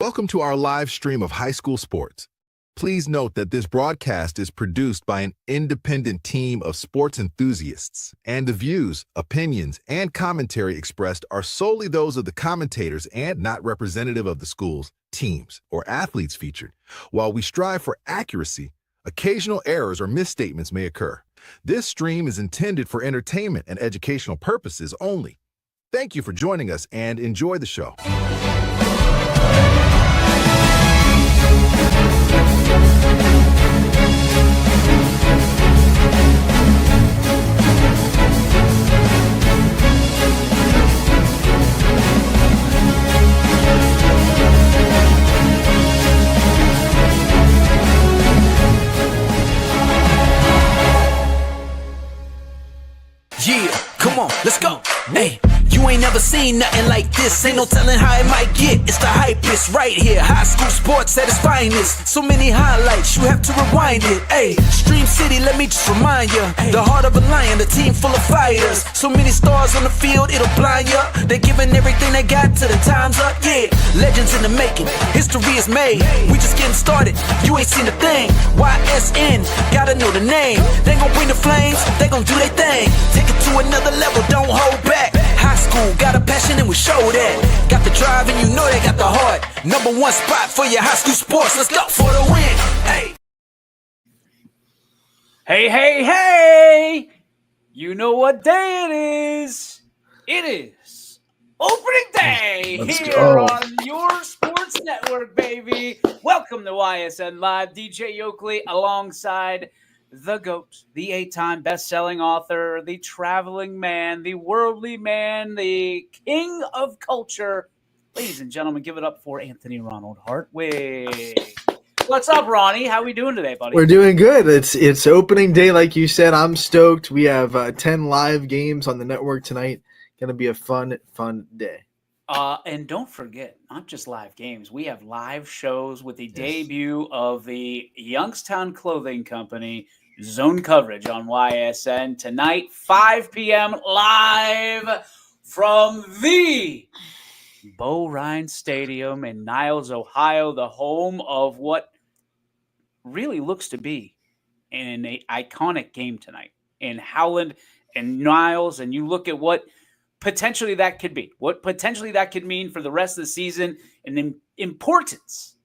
Welcome to our live stream of high school sports. Please note that this broadcast is produced by an independent team of sports enthusiasts, and the views, opinions, and commentary expressed are solely those of the commentators and not representative of the schools, teams, or athletes featured. While we strive for accuracy, occasional errors or misstatements may occur. This stream is intended for entertainment and educational purposes only. Thank you for joining us and enjoy the show. Yeah, come on, let's go. Hey, you ain't never seen nothing like this. Ain't no telling how it might get. It's the hypest right here. High school sports at its finest. So many highlights, you have to rewind it. Hey, Stream City, let me just remind you. The heart of a lion, the team full of fighters. So many stars on the field, it'll blind you. They're giving everything they got till the time's up. Yeah, legends in the making. History is made. We just getting started. You ain't seen a thing. YSN, gotta know the name. They gon' bring the flames. They gon' do their thing. Take it to another level, don't hold back. High school, got a passion and we show that. Got the drive and you know they got the heart. Number one spot for your high school sports. Let's go for the win. Hey. Hey, hey, hey! You know what day it is. It is opening day here on your sports network, baby. Welcome to YSN Live. DJ Oakley alongside the GOAT, the 8-time best-selling author, the traveling man, the worldly man, the king of culture. Ladies and gentlemen, give it up for Anthony Ronald Hartwig. What's up, Ronnie? How we doing today, buddy? We're doing good. It's opening day, like you said. I'm stoked. We have 10 live games on the network tonight. Going to be a fun day. And don't forget, not just live games. We have live shows with the debut of the Youngstown Clothing Company Zone Coverage on YSN tonight, 5 p.m. live from the Bo Ryan Stadium in Niles, Ohio, the home of what really looks to be an iconic game tonight in Howland and Niles. And you look at what potentially that could be, what potentially that could mean for the rest of the season, and the importance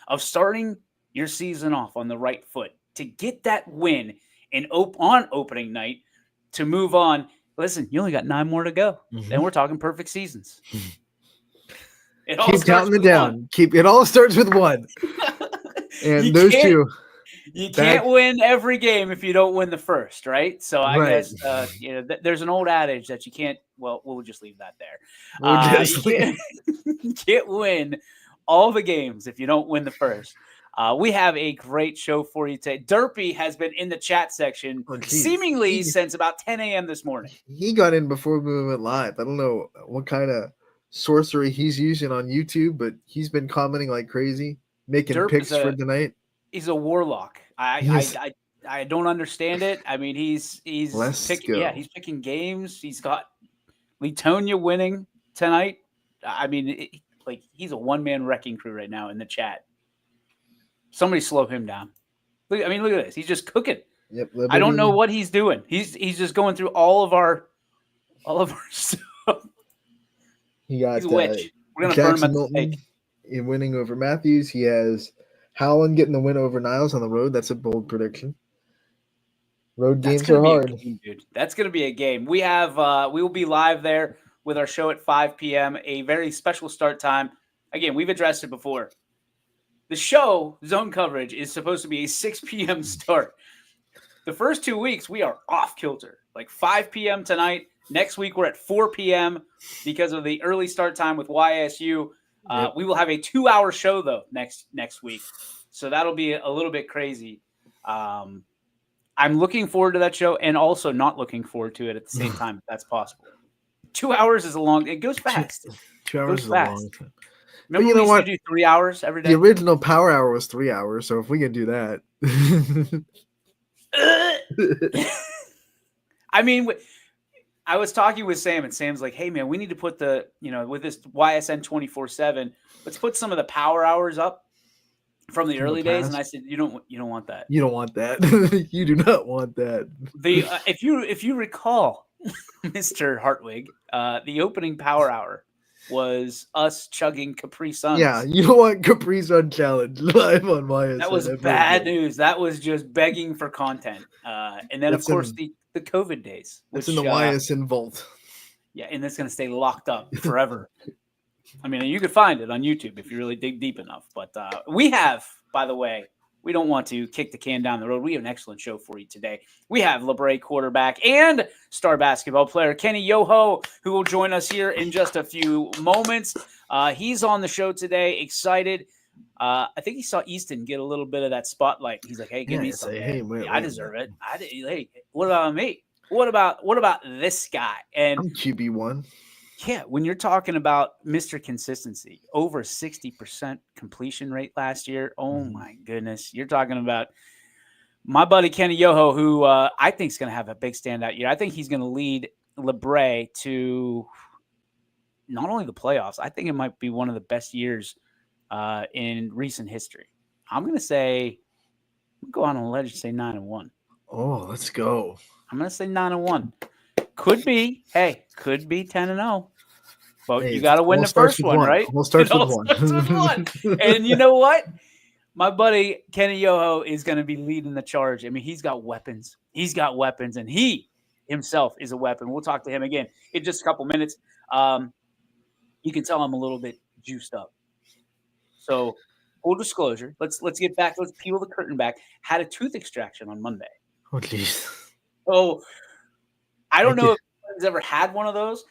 of starting your season off on the right foot to get that win on opening night to move on. Listen, you only got 9 more to go. Then we're talking perfect seasons. Keep counting it down. It all starts with 1. And those two. You can't win every game if you don't win the first, right? So I guess there's an old adage that you can't. Well, we'll just leave that there. You can't win all the games if you don't win the first. We have a great show for you today. Derpy has been in the chat section seemingly since about 10 a.m. this morning. He got in before we went live. I don't know what kind of sorcery he's using on YouTube, but he's been commenting like crazy, making picks for tonight. He's a warlock. I don't understand it. I mean, he's picking games. He's got Letonia winning tonight. I mean, he's a one-man wrecking crew right now in the chat. Somebody slow him down. Look at this. He's just cooking. Yep. I don't know what he's doing. He's just going through all of our stuff. He's a witch. We're gonna burn him at the stake. In winning over Matthews, he has Howland getting the win over Niles on the road. That's a bold prediction. Road games are hard. Dude. That's going to be a game. We will be live there with our show at 5 p.m., a very special start time. Again, we've addressed it before. The show, Zone Coverage, is supposed to be a 6 p.m. start. The first 2 weeks, we are off kilter. Like 5 p.m. tonight. Next week, we're at 4 p.m. because of the early start time with YSU. We will have a 2-hour show, though, next week. So that'll be a little bit crazy. I'm looking forward to that show and also not looking forward to it at the same time, if that's possible. 2 hours is a long – it goes fast. 2 hours is a long time. Remember we used to do 3 hours every day? The original Power Hour was 3 hours, so if we can do that. I mean, I was talking with Sam, and Sam's like, "Hey, man, we need to put with this YSN 24/7, let's put some of the power hours up from the early days." And I said, "You don't want that. You don't want that. You do not want that." If you recall, Mr. Hartwig, the opening power hour was us chugging Capri Suns. Yeah, you don't want Capri Sun Challenge live on YSN. That was bad news. That was just begging for content. And then, of course, the COVID days. It's in the YSN vault. Yeah, and it's going to stay locked up forever. I mean, you could find it on YouTube if you really dig deep enough. But we have, by the way, we don't want to kick the can down the road. We have an excellent show for you today. We have LeBray quarterback and star basketball player Kenny Yoho, who will join us here in just a few moments. He's on the show today. Excited. I think he saw Easton get a little bit of that spotlight. He's like, "Hey, give me some. I deserve it. Hey, what about me? What about this guy?" And I'm QB1. Yeah, when you're talking about Mr. Consistency, over 60% completion rate last year. Oh my goodness. You're talking about my buddy Kenny Yoho, who I think is going to have a big standout year. I think he's going to lead LeBray to not only the playoffs, I think it might be one of the best years in recent history. I'm going to go on a ledge and say 9-1. Oh, let's go. I'm going to say 9-1. Could be 10-0. But you got to win the first one, right? We'll start with one. And you know what? My buddy Kenny Yoho is going to be leading the charge. I mean, he's got weapons. And he himself is a weapon. We'll talk to him again in just a couple minutes. You can tell I'm a little bit juiced up. So, full disclosure, let's get back. Let's peel the curtain back. Had a tooth extraction on Monday. Oh, jeez. So, I don't know if anyone's ever had one of those.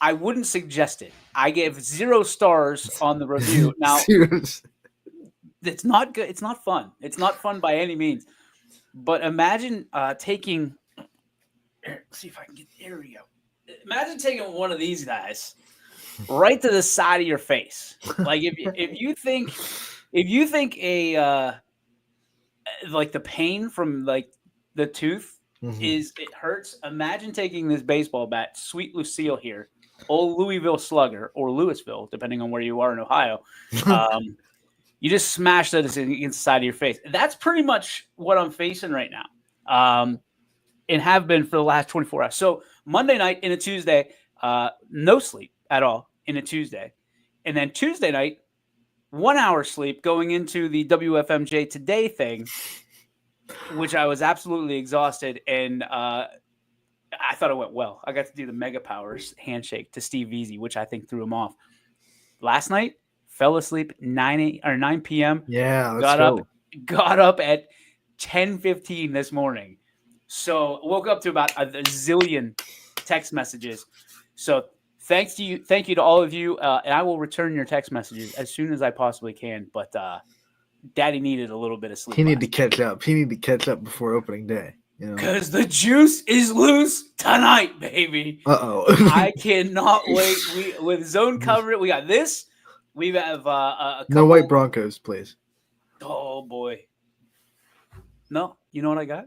I wouldn't suggest it. I gave 0 stars on the review. Now, it's not good. It's not fun. It's not fun by any means. But imagine taking. Let's see if I can get. There we go. Imagine taking one of these guys right to the side of your face. Like if you think like the pain from like the tooth. It hurts. Imagine taking this baseball bat, Sweet Lucille here, old Louisville Slugger or Louisville, depending on where you are in Ohio. You just smash that against the side of your face. That's pretty much what I'm facing right now, and have been for the last 24 hours. So Monday night in a Tuesday, no sleep at all in a Tuesday, and then Tuesday night, 1 hour sleep going into the WFMJ Today thing, which I was absolutely exhausted, and I thought it went well. I got to do the Mega Powers handshake to Steve Veazey, which I think threw him off. Last night, fell asleep 9 p.m. Yeah, got up at 10:15 this morning. So woke up to about a zillion text messages. So thank you to all of you, and I will return your text messages as soon as I possibly can. But Daddy needed a little bit of sleep. He needed to catch up. He needed to catch up before opening day. Because the juice is loose tonight, baby. Uh-oh. I cannot wait. With zone coverage, we got this. We have a couple. No white Broncos, please. Oh, boy. No, you know what I got?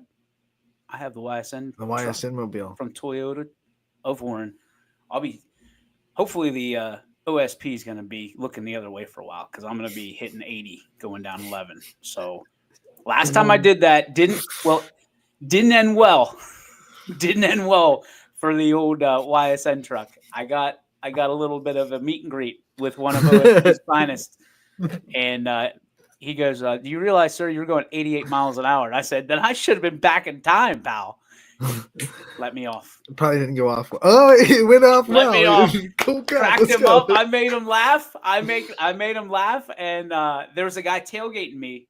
I have the YSN. The YSN mobile. From Toyota of Warren. Hopefully the OSP is going to be looking the other way for a while because I'm going to be hitting 80 going down 11. So last time I did that didn't end well. Didn't end well for the old YSN truck. I got a little bit of a meet and greet with one of OSP's finest, and he goes, "Do you realize, sir, you're going 88 miles an hour?" And I said, "Then I should have been back in time, pal." Let me off. It probably didn't go off. Oh, it went off. Let me off. Cool. Cracked him up. I made him laugh. I made him laugh. And there was a guy tailgating me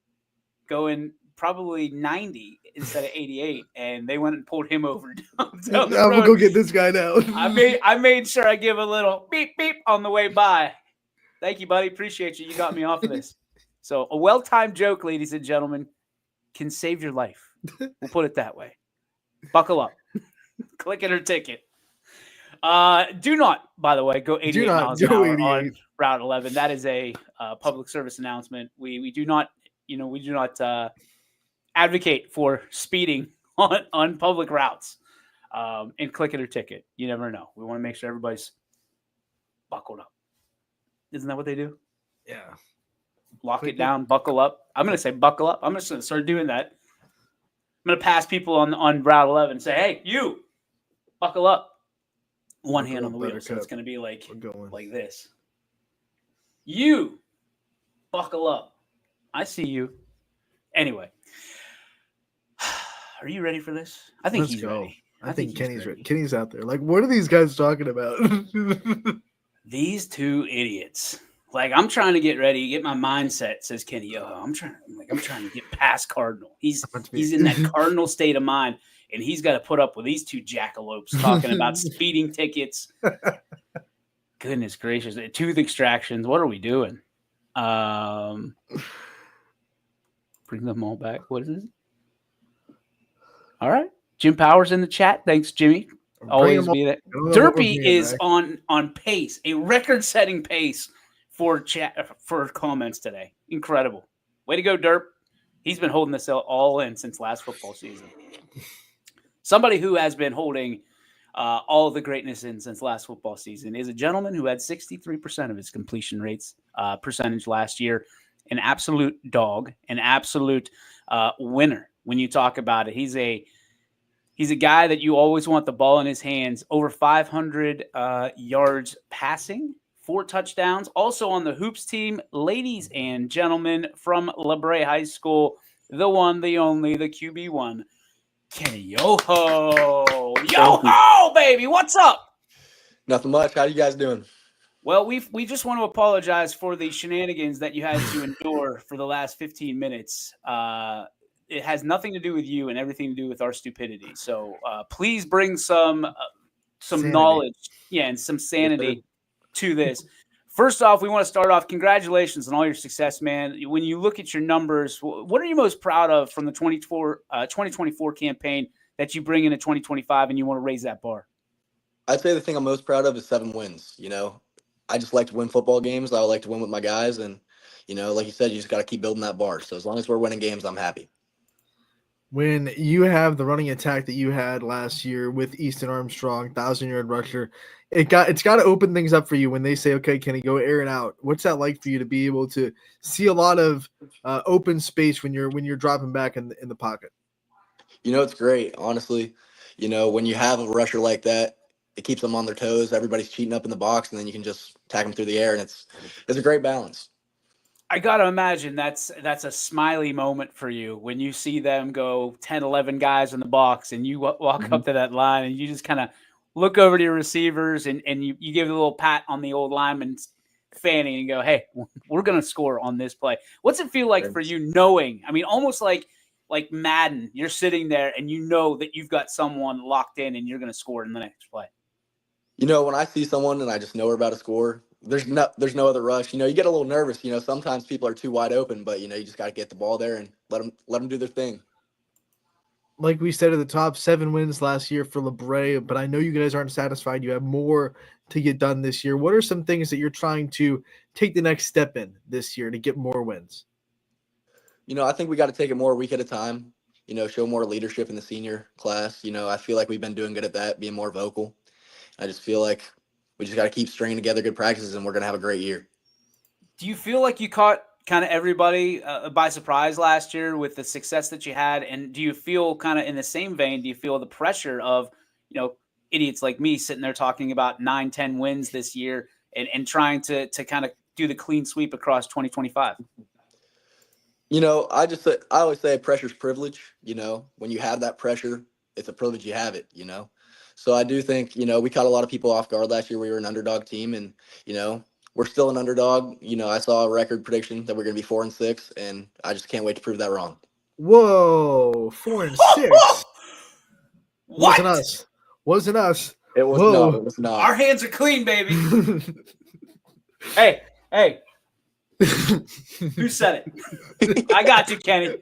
going probably 90 instead of 88. And they went and pulled him over down the road. I'm going to go get this guy now. I made sure I give a little beep, beep on the way by. Thank you, buddy. Appreciate you. You got me off of this. So a well-timed joke, ladies and gentlemen, can save your life. We'll put it that way. Buckle up. Click it or ticket. Do not, by the way, go 88 miles an hour on Route 11. That is a public service announcement. We do not, advocate for speeding on public routes. and click it or ticket. You never know. We want to make sure everybody's buckled up. Isn't that what they do? Yeah. Lock it down, buckle up. I'm going to say buckle up. I'm just going to start doing that. I'm going to pass people on Route 11 and say, hey, you, buckle up. One hand on the wheel. So it's going to be like this. You, buckle up. I see you. Anyway. Are you ready for this? I think he's ready. I think Kenny's ready. Kenny's out there. Like, what are these guys talking about? These two idiots. Like, I'm trying to get ready, get my mindset, says Kenny. Yo, I'm trying to get past Cardinal. He's in that Cardinal state of mind, and he's got to put up with these two jackalopes talking about speeding tickets. Goodness gracious. Tooth extractions. What are we doing? Bring them all back. What is this? All right. Jim Powers in the chat. Thanks, Jimmy. Always be there. Derpy is on pace, a record-setting pace for comments today. Incredible. Way to go, Derp. He's been holding this all in since last football season. Somebody who has been holding all of the greatness in since last football season is a gentleman who had 63% of his completion rates percentage last year. An absolute dog, an absolute winner when you talk about it. He's a guy that you always want the ball in his hands. Over 500 yards passing, 4 touchdowns. Also on the Hoops team, ladies and gentlemen, from La Brea High School, the one, the only, the QB1, Kenny Yoho. Yoho, baby, what's up? Nothing much. How you guys doing? Well, we just want to apologize for the shenanigans that you had to endure for the last 15 minutes. It has nothing to do with you and everything to do with our stupidity. So please bring some knowledge, and some sanity to this. First off, we want to start off. Congratulations on all your success, man. When you look at your numbers, what are you most proud of from the 2024 campaign that you bring into 2025 and you want to raise that bar? I'd say the thing I'm most proud of is 7 wins. You know, I just like to win football games. I like to win with my guys. And, you know, like you said, you just got to keep building that bar. So as long as we're winning games, I'm happy. When you have the running attack that you had last year with Easton Armstrong, 1,000-yard rusher, it's got to open things up for you when they say, okay, can he go air it out? What's that like for you to be able to see a lot of open space when you're dropping back in the pocket? You know, it's great, honestly. You know, when you have a rusher like that, it keeps them on their toes. Everybody's cheating up in the box, and then you can just tack them through the air, and it's a great balance. I got to imagine that's a smiley moment for you when you see them go 10, 11 guys in the box and you walk up to that line and you just kind of look over to your receivers and you give a little pat on the old lineman's fanny and go, hey, we're going to score on this play. What's it feel like for you knowing, I mean, almost like Madden, you're sitting there and you know that you've got someone locked in and you're going to score in the next play? You know, when I see someone and I just know we're about to score, there's no other rush. You know, you get a little nervous. You know, sometimes people are too wide open, but, you know, you just got to get the ball there and let them do their thing. Like we said at the top, 7 wins last year for La Brea, but I know you guys aren't satisfied. You have more to get done this year. What are some things that you're trying to take the next step in this year to get more wins? You know, I think we got to take it more a week at a time, you know, show more leadership in the senior class. You know, I feel like we've been doing good at that, being more vocal. I just feel like we just got to keep stringing together good practices, and we're going to have a great year. Do you feel like you caught kind of everybody by surprise last year with the success that you had? And do you feel kind of in the same vein, do you feel the pressure of, you know, idiots like me sitting there talking about 9-10 wins this year and trying to kind of do the clean sweep across 2025? You know, I always say pressure's privilege. You know, when you have that pressure, it's a privilege you have it, you know. So I do think, you know, we caught a lot of people off guard last year. We were an underdog team, and, you know, we're still an underdog. You know, I saw a record prediction that we're going to be 4-6, and I just can't wait to prove that wrong. Whoa, 4-6. What? Wasn't us. It was not. It was not. Our hands are clean, baby. Hey. Who said it? I got you, Kenny.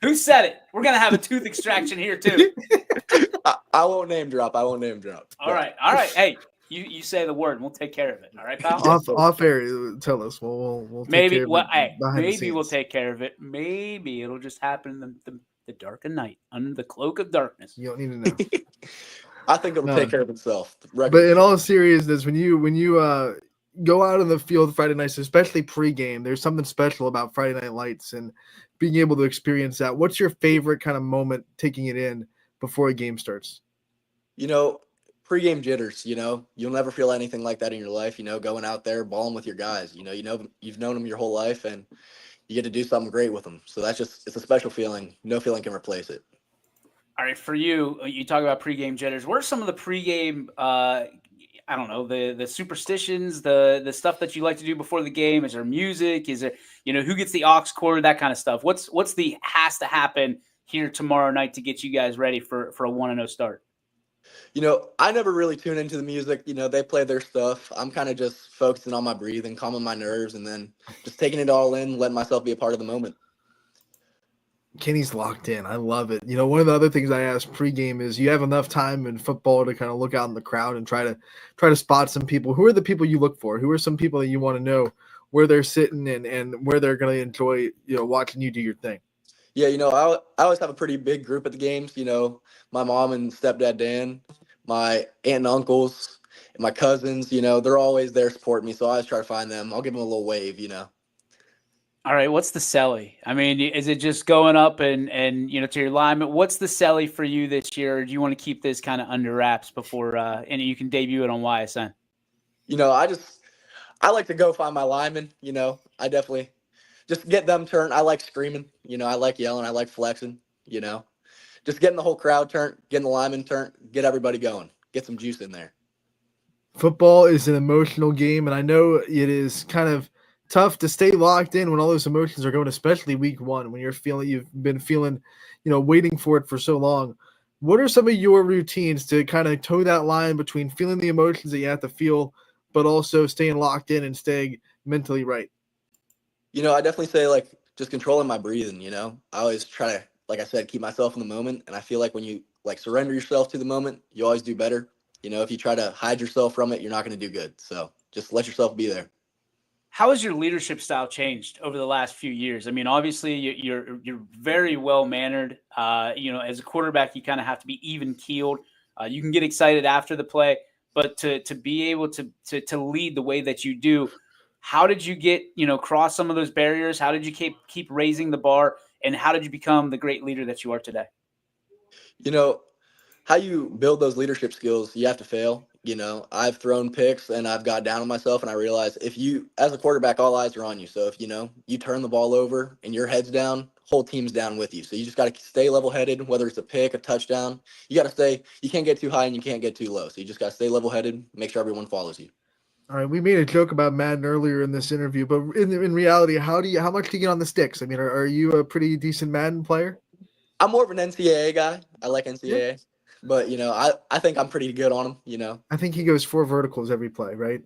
Who said it? We're going to have a tooth extraction here, too. I won't name drop. All right. Hey, you say the word and we'll take care of it. All right, pal? Off air, tell us. We'll maybe we'll take care of it. Maybe it'll just happen in the dark of night, under the cloak of darkness. You don't need to know. I think it'll No. take care of itself. But in all seriousness, when you go out on the field Friday nights, especially pregame, there's something special about Friday Night Lights and being able to experience that. What's your favorite kind of moment taking it in before a game starts? Pregame jitters. You'll never feel anything like that in your life. Going out there, balling with your guys. You've known them your whole life, and you get to do something great with them. So it's a special feeling. No feeling can replace it. All right, for you, you talk about pregame jitters. What are some of the pregame, I don't know, the superstitions, the stuff that you like to do before the game? Is there music? Is there, who gets the aux cord, that kind of stuff? What's the has to happen here tomorrow night to get you guys ready for a 1-0 start? I never really tune into the music. They play their stuff. I'm kind of just focusing on my breathing, calming my nerves, and then just taking it all in, letting myself be a part of the moment. Kenny's locked in. I love it. One of the other things I ask pregame is, you have enough time in football to kind of look out in the crowd and try to spot some people. Who are the people you look for? Who are some people that you want to know where they're sitting and where they're going to enjoy, watching you do your thing? Yeah, I always have a pretty big group at the games. My mom and stepdad Dan, my aunt and uncles, and my cousins. They're always there supporting me, so I always try to find them. I'll give them a little wave. All right, what's the celly? I mean, is it just going up and to your lineman? What's the celly for you this year? Or do you want to keep this kind of under wraps before and you can debut it on YSN? I like to go find my linemen. I definitely just get them turned. I like screaming. I like yelling. I like flexing. Just getting the whole crowd turned, getting the linemen turned, get everybody going, get some juice in there. Football is an emotional game, and I know it is kind of tough to stay locked in when all those emotions are going, especially week one, when you've been feeling, waiting for it for so long. What are some of your routines to kind of toe that line between feeling the emotions that you have to feel, but also staying locked in and staying mentally right? I definitely say just controlling my breathing. I always try to, like I said, keep myself in the moment. And I feel like when you surrender yourself to the moment, you always do better. If you try to hide yourself from it, you're not going to do good. So just let yourself be there. How has your leadership style changed over the last few years? I mean, obviously you're very well mannered. As a quarterback, you kind of have to be even keeled. You can get excited after the play, but to be able to lead the way that you do, how did you get cross some of those barriers? How did you keep raising the bar, and how did you become the great leader that you are today? How you build those leadership skills, you have to fail. I've thrown picks and I've got down on myself, and I realized as a quarterback, all eyes are on you. So if you turn the ball over and your head's down, whole team's down with you. So you just got to stay level-headed, whether it's a pick, a touchdown. You can't get too high and you can't get too low. So you just got to stay level-headed, make sure everyone follows you. All right, we made a joke about Madden earlier in this interview, but in reality, how much do you get on the sticks? I mean, are you a pretty decent Madden player? I'm more of an NCAA guy. I like NCAA. But, I think I'm pretty good on them, I think he goes 4 verticals every play, right?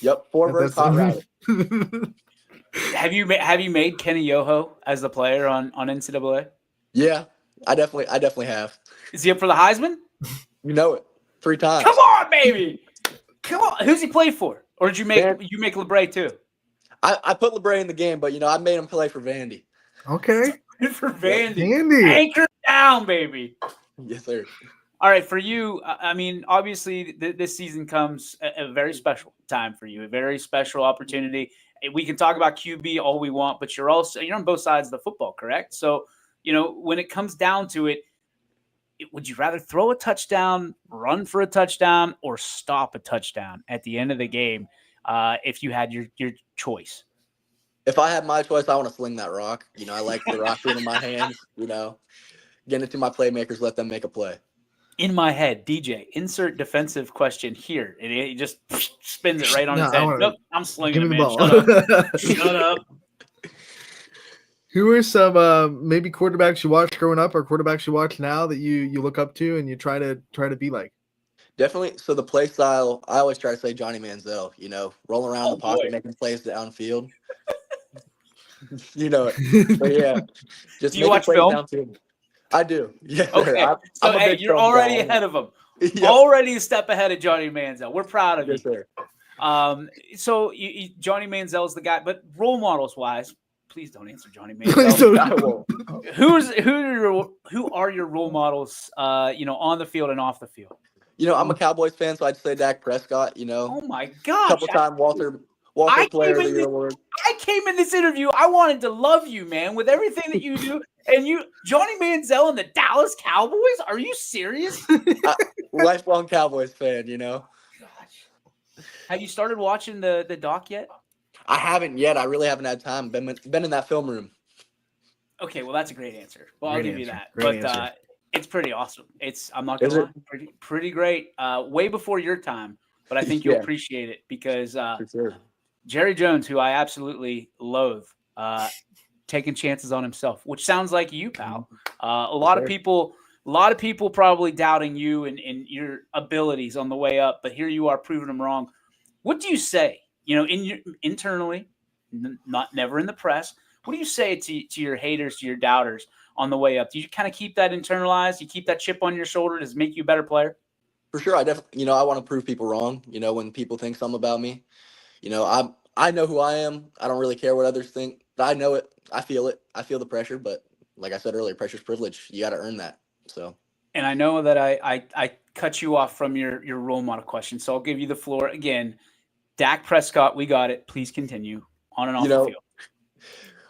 Yep, 4 verticals. Route. Have you made Kenny Yoho as the player on NCAA? Yeah, I definitely have. Is he up for the Heisman? You know it. 3 times. Come on, baby. Come on. Who's he play for? Or did you make LeBray too? I put LeBray in the game, but I made him play for Vandy. Okay. For Vandy. Vandy. Anchor down, baby. Yes, sir. All right, for you, I mean, obviously this season comes a very special time for you, a very special opportunity. We can talk about QB all we want, but you're on both sides of the football, correct? So, when it comes down to it, would you rather throw a touchdown, run for a touchdown, or stop a touchdown at the end of the game if you had your choice? If I had my choice, I want to sling that rock. I like the rock being in my hands, getting it to my playmakers, let them make a play. In my head, DJ, insert defensive question here. And it just spins it right on his head. Nope, I'm slinging it, man. Shut up. Who are some maybe quarterbacks you watched growing up or quarterbacks you watch now that you look up to and you try to be like? Definitely. So the play style, I always try to say Johnny Manziel, rolling around the pocket, making plays downfield. You know it. But yeah. Just do you watch film? Downfield. I do. Yeah. Okay. So hey, you're already ahead of him. Yep. Already a step ahead of Johnny Manziel. We're proud of you. Yes, sir. So Johnny Manziel's the guy, but role models wise, please don't answer Johnny Manziel. I won't. Who are your role models? On the field and off the field. I'm a Cowboys fan, so I'd say Dak Prescott. Oh my gosh! Couple-time Walter I Player of came the in Year this- award. I came in this interview. I wanted to love you, man, with everything that you do. And Johnny Manziel and the Dallas Cowboys? Are you serious? Lifelong Cowboys fan. Gosh. Have you started watching the doc yet? I haven't yet. I really haven't had time. Been in that film room. Okay, well, that's a great answer. Well, I'll Great give you answer. that. Great But answer. it's pretty awesome. I'm not Is gonna it? lie, pretty great. Way before your time, but I think you'll Yeah. appreciate it because For sure. Jerry Jones, who I absolutely loathe, taking chances on himself, which sounds like you, pal. A lot of people probably doubting you and your abilities on the way up, but here you are proving them wrong. What do you say? Internally, never in the press. What do you say to your haters, to your doubters on the way up? Do you kind of keep that internalized? You keep that chip on your shoulder? Does it make you a better player? For sure. I definitely, I want to prove people wrong. When people think something about me, I know who I am. I don't really care what others think. I know it. I feel it. I feel the pressure. But like I said earlier, pressure's privilege. You got to earn that. So. And I know that I cut you off from your role model question, so I'll give you the floor again. Dak Prescott, we got it. Please continue on and off the field.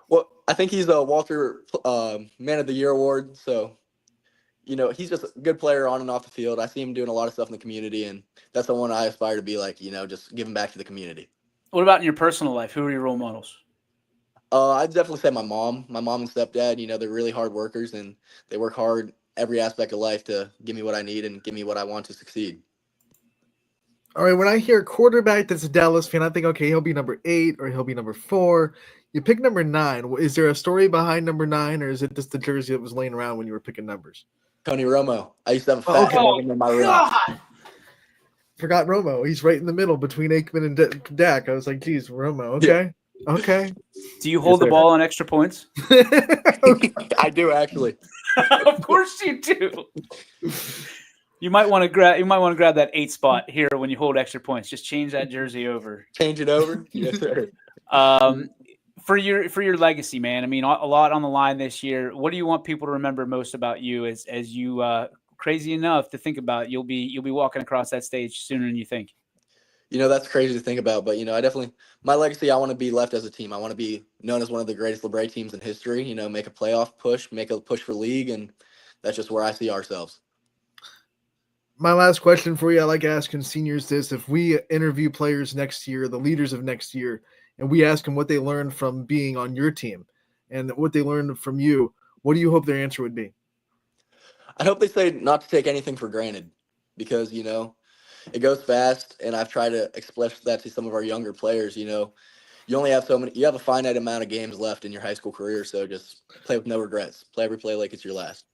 Well, I think he's a Walter Man of the Year award. So, he's just a good player on and off the field. I see him doing a lot of stuff in the community, and that's the one I aspire to be like. Just giving back to the community. What about in your personal life? Who are your role models? I'd definitely say my mom and stepdad. They're really hard workers, and they work hard every aspect of life to give me what I need and give me what I want to succeed. All right, when I hear quarterback that's a Dallas fan, I think, okay, he'll be number 8 or he'll be number 4. You pick number 9. Is there a story behind number 9, or is it just the jersey that was laying around when you were picking numbers? Tony Romo. I used to have a fat head of him in my room. God! Forgot Romo. He's right in the middle between Aikman and Dak. I was like, geez, Romo. Okay. Okay. Do you hold the sir. ball on extra points? I do actually. Of course you do. You might want to grab that 8 spot here when you hold extra points. Just change that jersey over. Change it over. Yes, sir. For your legacy, man. I mean, a lot on the line this year. What do you want people to remember most about you as you crazy enough to think about? You'll be walking across that stage sooner than you think. That's crazy to think about, but I definitely, my legacy, I want to be left as a team. I want to be known as one of the greatest LeBray teams in history. Make a playoff push, make a push for league, and that's just where I see ourselves. My last question for you, I like asking seniors this: if we interview players next year, the leaders of next year, and we ask them what they learned from being on your team and what they learned from you, what do you hope their answer would be? I hope they say not to take anything for granted, because it goes fast, and I've tried to express that to some of our younger players. You only have you have a finite amount of games left in your high school career, so just play with no regrets. Play every play like it's your last.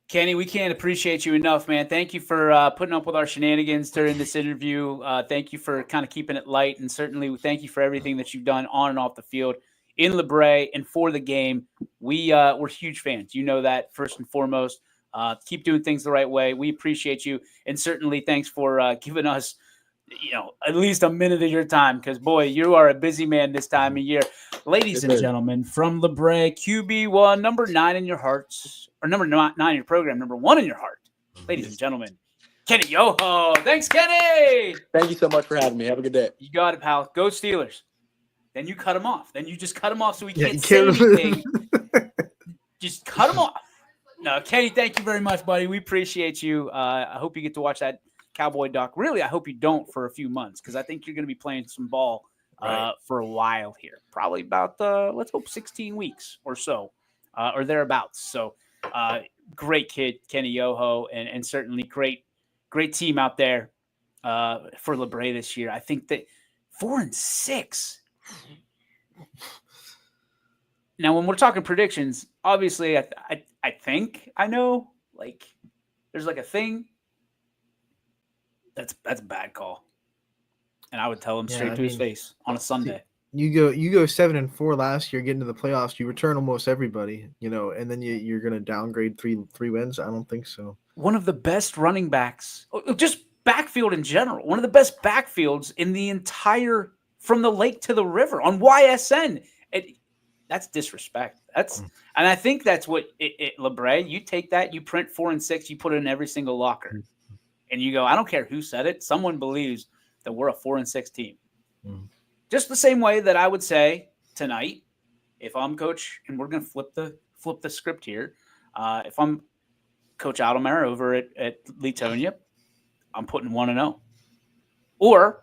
Kenny, we can't appreciate you enough, man. Thank you for putting up with our shenanigans during this interview. Thank you for kind of keeping it light, and certainly thank you for everything that you've done on and off the field in LeBray and for the game. We're huge fans. You know that, first and foremost. Keep doing things the right way. We appreciate you, and certainly thanks for giving us, at least a minute of your time, because boy, you are a busy man this time of year. Ladies and gentlemen, from LeBray, QB1, number 9 in your hearts, or number 9 in your program, number 1 in your heart. Ladies and gentlemen, Kenny Yoho. Thanks, Kenny. Thank you so much for having me. Have a good day. You got it, pal. Go Steelers. Then you cut him off. Then you just cut him off so he Yeah, can't you say can't- anything. Just cut him off. No, Kenny, thank you very much, buddy. We appreciate you. I hope you get to watch that Cowboy doc. Really, I hope you don't for a few months, because I think you're going to be playing some ball for a while here. Probably about, let's hope, 16 weeks or so, or thereabouts. So great kid, Kenny Yoho, and certainly great team out there for LeBray this year. I think that 4-6. Now, when we're talking predictions, obviously, I think I know. Like, there's like a thing. That's a bad call, and I would tell him straight to his face on a Sunday. You go 7-4 last year, get into the playoffs. You return almost everybody, and then you're going to downgrade three wins. I don't think so. One of the best running backs, just backfield in general. One of the best backfields in the entire, from the lake to the river on YSN. That's disrespect. And I think that's what LeBray, you take that, you print 4 and 6, you put it in every single locker. And you go, I don't care who said it. Someone believes that we're a 4 and 6 team. Just the same way that I would say tonight, if I'm coach, and we're going to flip the script here. If I'm Coach Altomare over at Leetonia, I'm putting 1-0. Or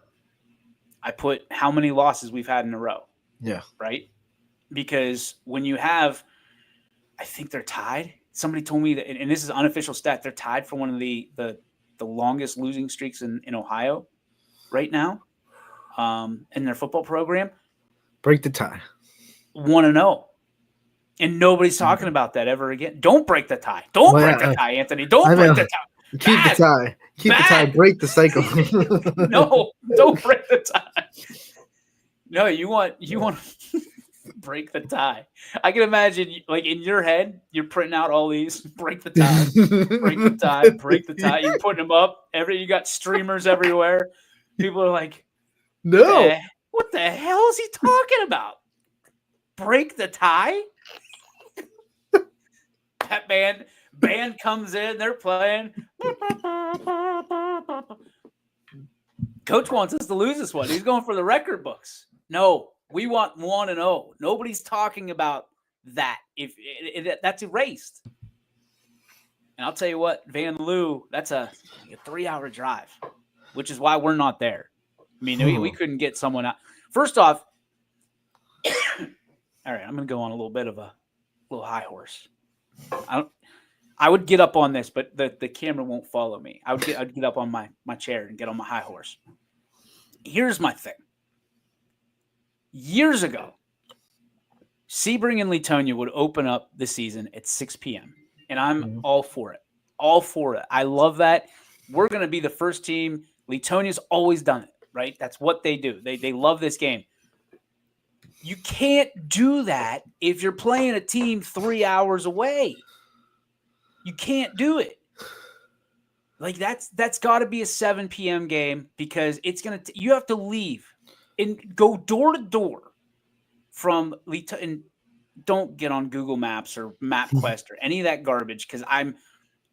I put how many losses we've had in a row. Yeah. Right? Because when you have, I think they're tied. Somebody told me that, and this is an unofficial stat, they're tied for one of the longest losing streaks in Ohio right now in their football program. Break the tie. 1-0. And nobody's talking about that ever again. Don't break the tie. Don't break the tie, Anthony. Don't break the tie. Keep the tie. Keep the tie. Break the cycle. No, don't break the tie. No, you want to break the tie. I can imagine, like, in your head, you're printing out all these. Break the tie. Break the tie. Break the tie. You're putting them up. You got streamers everywhere. People are like, no. What the hell is he talking about? Break the tie? That band comes in, they're playing. Coach wants us to lose this one. He's going for the record books. No, we want 1-0. Nobody's talking about that. If that's erased. And I'll tell you what, Van Loo, that's a 3-hour drive, which is why we're not there. I mean, we couldn't get someone out. First off, all right, I'm going to go on a little bit of a little high horse. I would get up on this, but the camera won't follow me. I'd get up on my chair and get on my high horse. Here's my thing. Years ago, Sebring and Leetonia would open up the season at 6 p.m., and I'm all for it. All for it. I love that. We're going to be the first team. Leetonia's always done it, right? That's what they do. They love this game. You can't do that if you're playing a team 3 hours away. You can't do it. Like that's got to be a 7 p.m. game because it's you have to leave and go door to door from Leetonia. And don't get on Google Maps or MapQuest or any of that garbage because I'm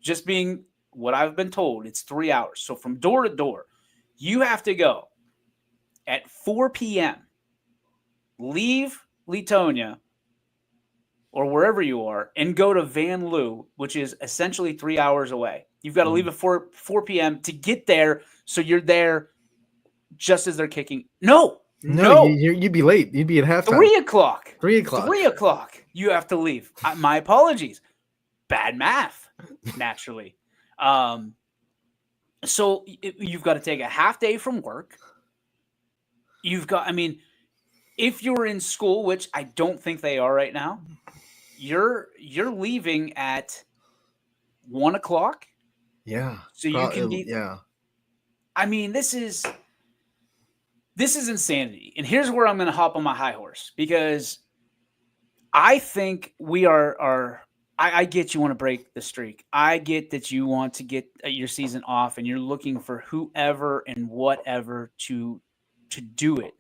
just being what I've been told. It's 3 hours. So from door to door, you have to go at 4 p.m. Leave Leetonia or wherever you are and go to Van Loo, which is essentially 3 hours away. You've got to leave at 4 p.m. to get there, so you're there just as they're kicking. No. You'd be late. You'd be at halftime. 3 o'clock. 3 o'clock. 3 o'clock. You have to leave. My apologies. Bad math, naturally. So you've got to take a half day from work. If you're in school, which I don't think they are right now, you're leaving at 1 o'clock. Yeah. So you can be. Yeah. I mean, this is insanity. And here's where I'm going to hop on my high horse because I think we are. I get you want to break the streak. I get that you want to get your season off, and you're looking for whoever and whatever to do it.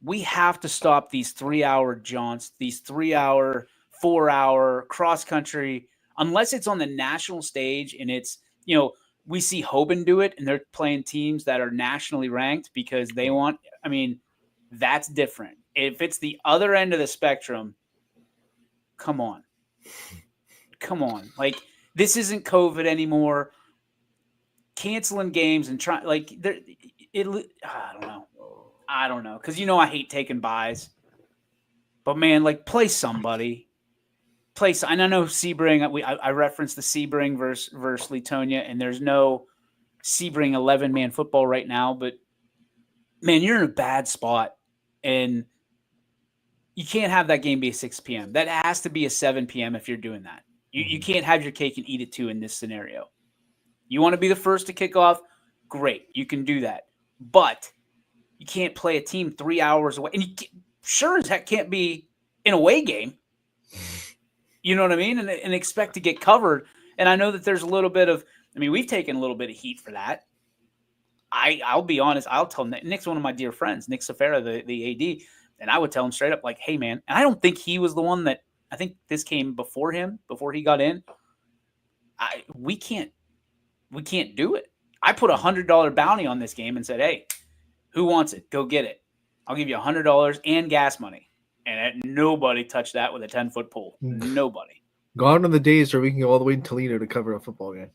We have to stop these 3-hour jaunts, these 3-hour, 4-hour cross country, unless it's on the national stage and it's, we see Hoban do it and they're playing teams that are nationally ranked because they want, that's different. If it's the other end of the spectrum, come on. Like, this isn't COVID anymore. Canceling games and trying, I don't know. Because, I hate taking buys. But, man, play somebody. And I know Sebring, I referenced the Sebring versus Leetonia, and there's no Sebring 11-man football right now. But, man, you're in a bad spot. And you can't have that game be a 6 p.m. That has to be a 7 p.m. if you're doing that. You can't have your cake and eat it too in this scenario. You want to be the first to kick off? Great. You can do that. But you can't play a team 3 hours away. And you sure as heck can't be an away game. You know what I mean? And expect to get covered. And I know that there's a little bit of – we've taken a little bit of heat for that. I'll be honest. I'll tell Nick. Nick's one of my dear friends, Nick Safera, the AD. And I would tell him straight up, like, hey, man, and I don't think he was the one that, I think this came before him, before he got in. We can't do it. I put $100 bounty on this game and said, hey, who wants it? Go get it. I'll give you $100 and gas money. And nobody touched that with a 10-foot pole. Nobody. Gone are the days where we can go all the way to Toledo to cover a football game.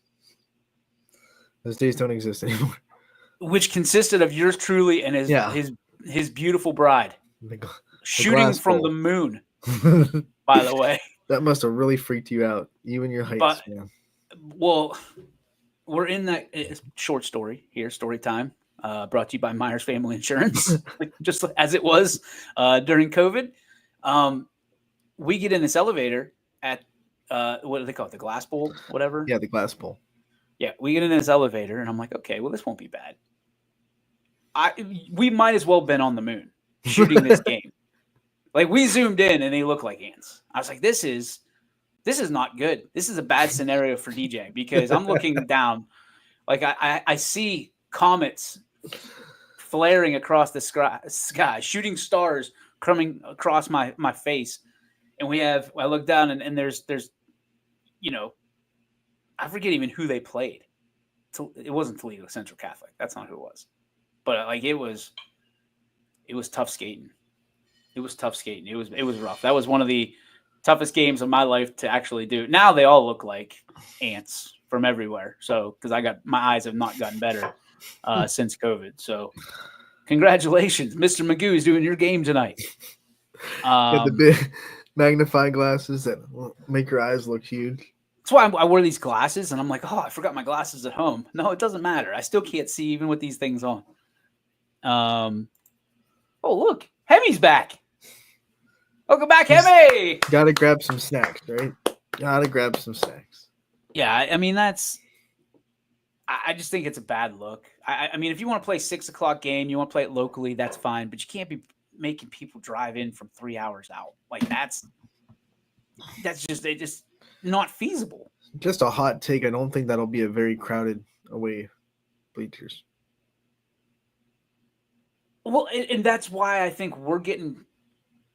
Those days don't exist anymore. Which consisted of yours truly and his beautiful bride shooting from the moon. By the way, that must have really freaked you out, you and your heights, man. Well, we're in that short story here, story time, brought to you by Myers Family Insurance, just as it was during COVID. We get in this elevator at what do they call it? The glass bowl, whatever. Yeah, the glass bowl. Yeah, we get in this elevator, and I'm like, okay, well, this won't be bad. We might as well have been on the moon shooting this game. Like, we zoomed in, and they look like ants. I was like, this is not good. This is a bad scenario for DJ, because I'm looking down. Like, I see comets flaring across the sky, shooting stars coming across my face. And I look down, and there's I forget even who they played. It wasn't Toledo Central Catholic. That's not who it was. But like it was tough skating. It was tough skating. It was rough. That was one of the toughest games of my life to actually do. Now they all look like ants from everywhere. So because my eyes have not gotten better since COVID. So congratulations, Mr. Magoo is doing your game tonight. Get the big magnifying glasses that make your eyes look huge. That's why I wear these glasses, and I'm like, oh, I forgot my glasses at home. No, it doesn't matter. I still can't see even with these things on. Oh, look. Hemi's back. Welcome back, Hemi. Gotta grab some snacks, right? Gotta grab some snacks. Yeah, I mean, I just think it's a bad look. I mean, if you want to play 6 o'clock game, you want to play it locally, that's fine. But you can't be making people drive in from 3 hours out. Like, that's just not feasible. Just a hot take. I don't think that'll be a very crowded away bleachers. Well, and that's why I think we're getting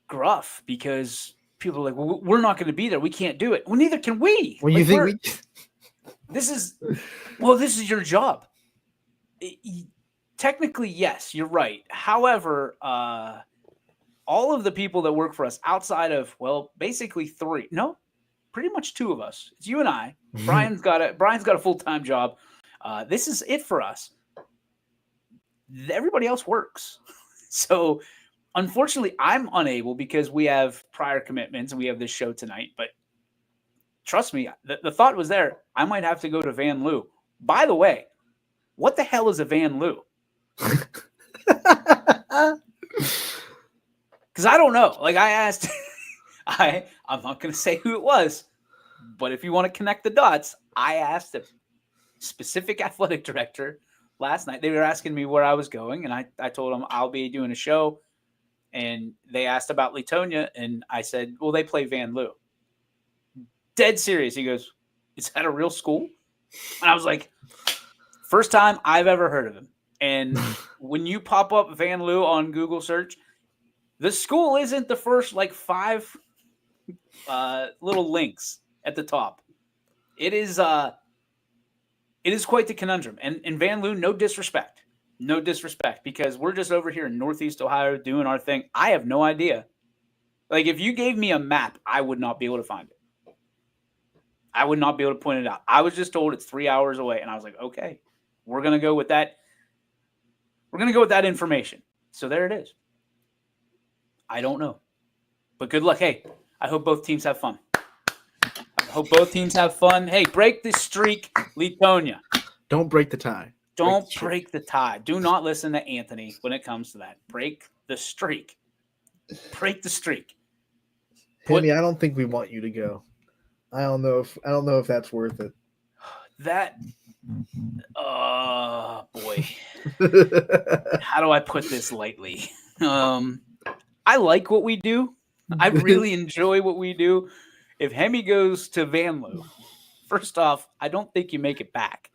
gruff, because people are like, well, we're not going to be there. We can't do it. Well, neither can we. Well, you think this is your job. Technically, yes, you're right. However, all of the people that work for us outside of, well, basically pretty much two of us. It's you and I. Brian's got a full-time job. This is it for us. Everybody else works. So unfortunately, I'm unable because we have prior commitments and we have this show tonight. But trust me, the thought was there. I might have to go to Van Loo. By the way, what the hell is a Van Loo? Because I don't know. Like, I asked, I'm not going to say who it was, but if you want to connect the dots, I asked a specific athletic director last night. They were asking me where I was going, and I told them I'll be doing a show. And they asked about Latonia, and I said, well, they play Van Loo. Dead serious. He goes, is that a real school? And I was like, first time I've ever heard of him. And when you pop up Van Loo on Google search, the school isn't the first like 5 little links at the top. It is quite the conundrum. And Van Loo, no disrespect, because we're just over here in Northeast Ohio doing our thing. I have no idea. Like, if you gave me a map, I would not be able to find it. I would not be able to point it out. I was just told it's 3 hours away, and I was like, okay, we're gonna go with that. We're gonna go with that information. So there it is. I don't know, but good luck. Hey, I hope both teams have fun. Hey, break the streak, Latonia. Don't break the tie. Don't break the tie. Do not listen to Anthony when it comes to that. Break the streak. Penny, I don't think we want you to go. I don't know if that's worth it. That, boy. How do I put this lightly? I like what we do. I really enjoy what we do. If Hemi goes to Van Loo, first off, I don't think you make it back.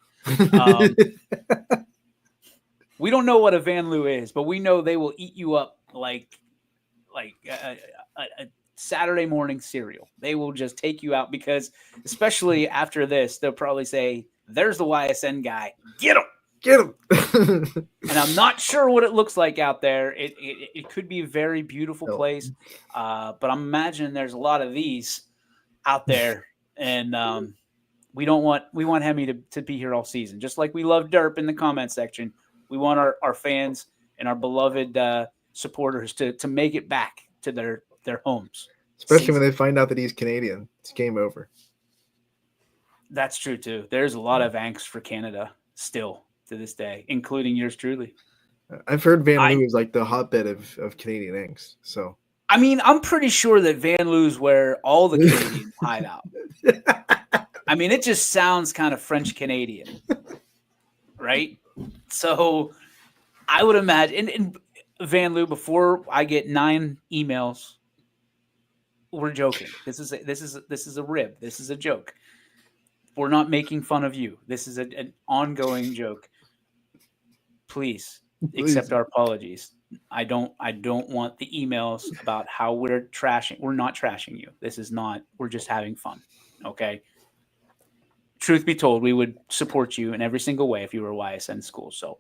We don't know what a Van Loo is, but we know they will eat you up like like a Saturday morning cereal. They will just take you out because, especially after this, they'll probably say, "There's the YSN guy. Get him." Get him. And I'm not sure what it looks like out there. It could be a very beautiful place, but I'm imagining there's a lot of these out there, and we want Hemi to be here all season, just like we love Derp in the comment section. We want our fans and our beloved supporters to make it back to their homes, Especially when they find out that he's Canadian. It's game over. That's true too. There's a lot of angst for Canada still to this day, including yours truly. I've heard Van Loo is like the hotbed of Canadian angst. So I mean, I'm pretty sure that Van Loo's where all the Canadians hide out. I mean, it just sounds kind of French Canadian, right? So I would imagine, and Van Loo, before I get 9 emails, we're joking. This is a rib. This is a joke. We're not making fun of you. This is an ongoing joke. Please accept our apologies. I don't want the emails about how we're trashing. We're not trashing you. This is not. We're just having fun. Okay. Truth be told, we would support you in every single way if you were a YSN school. So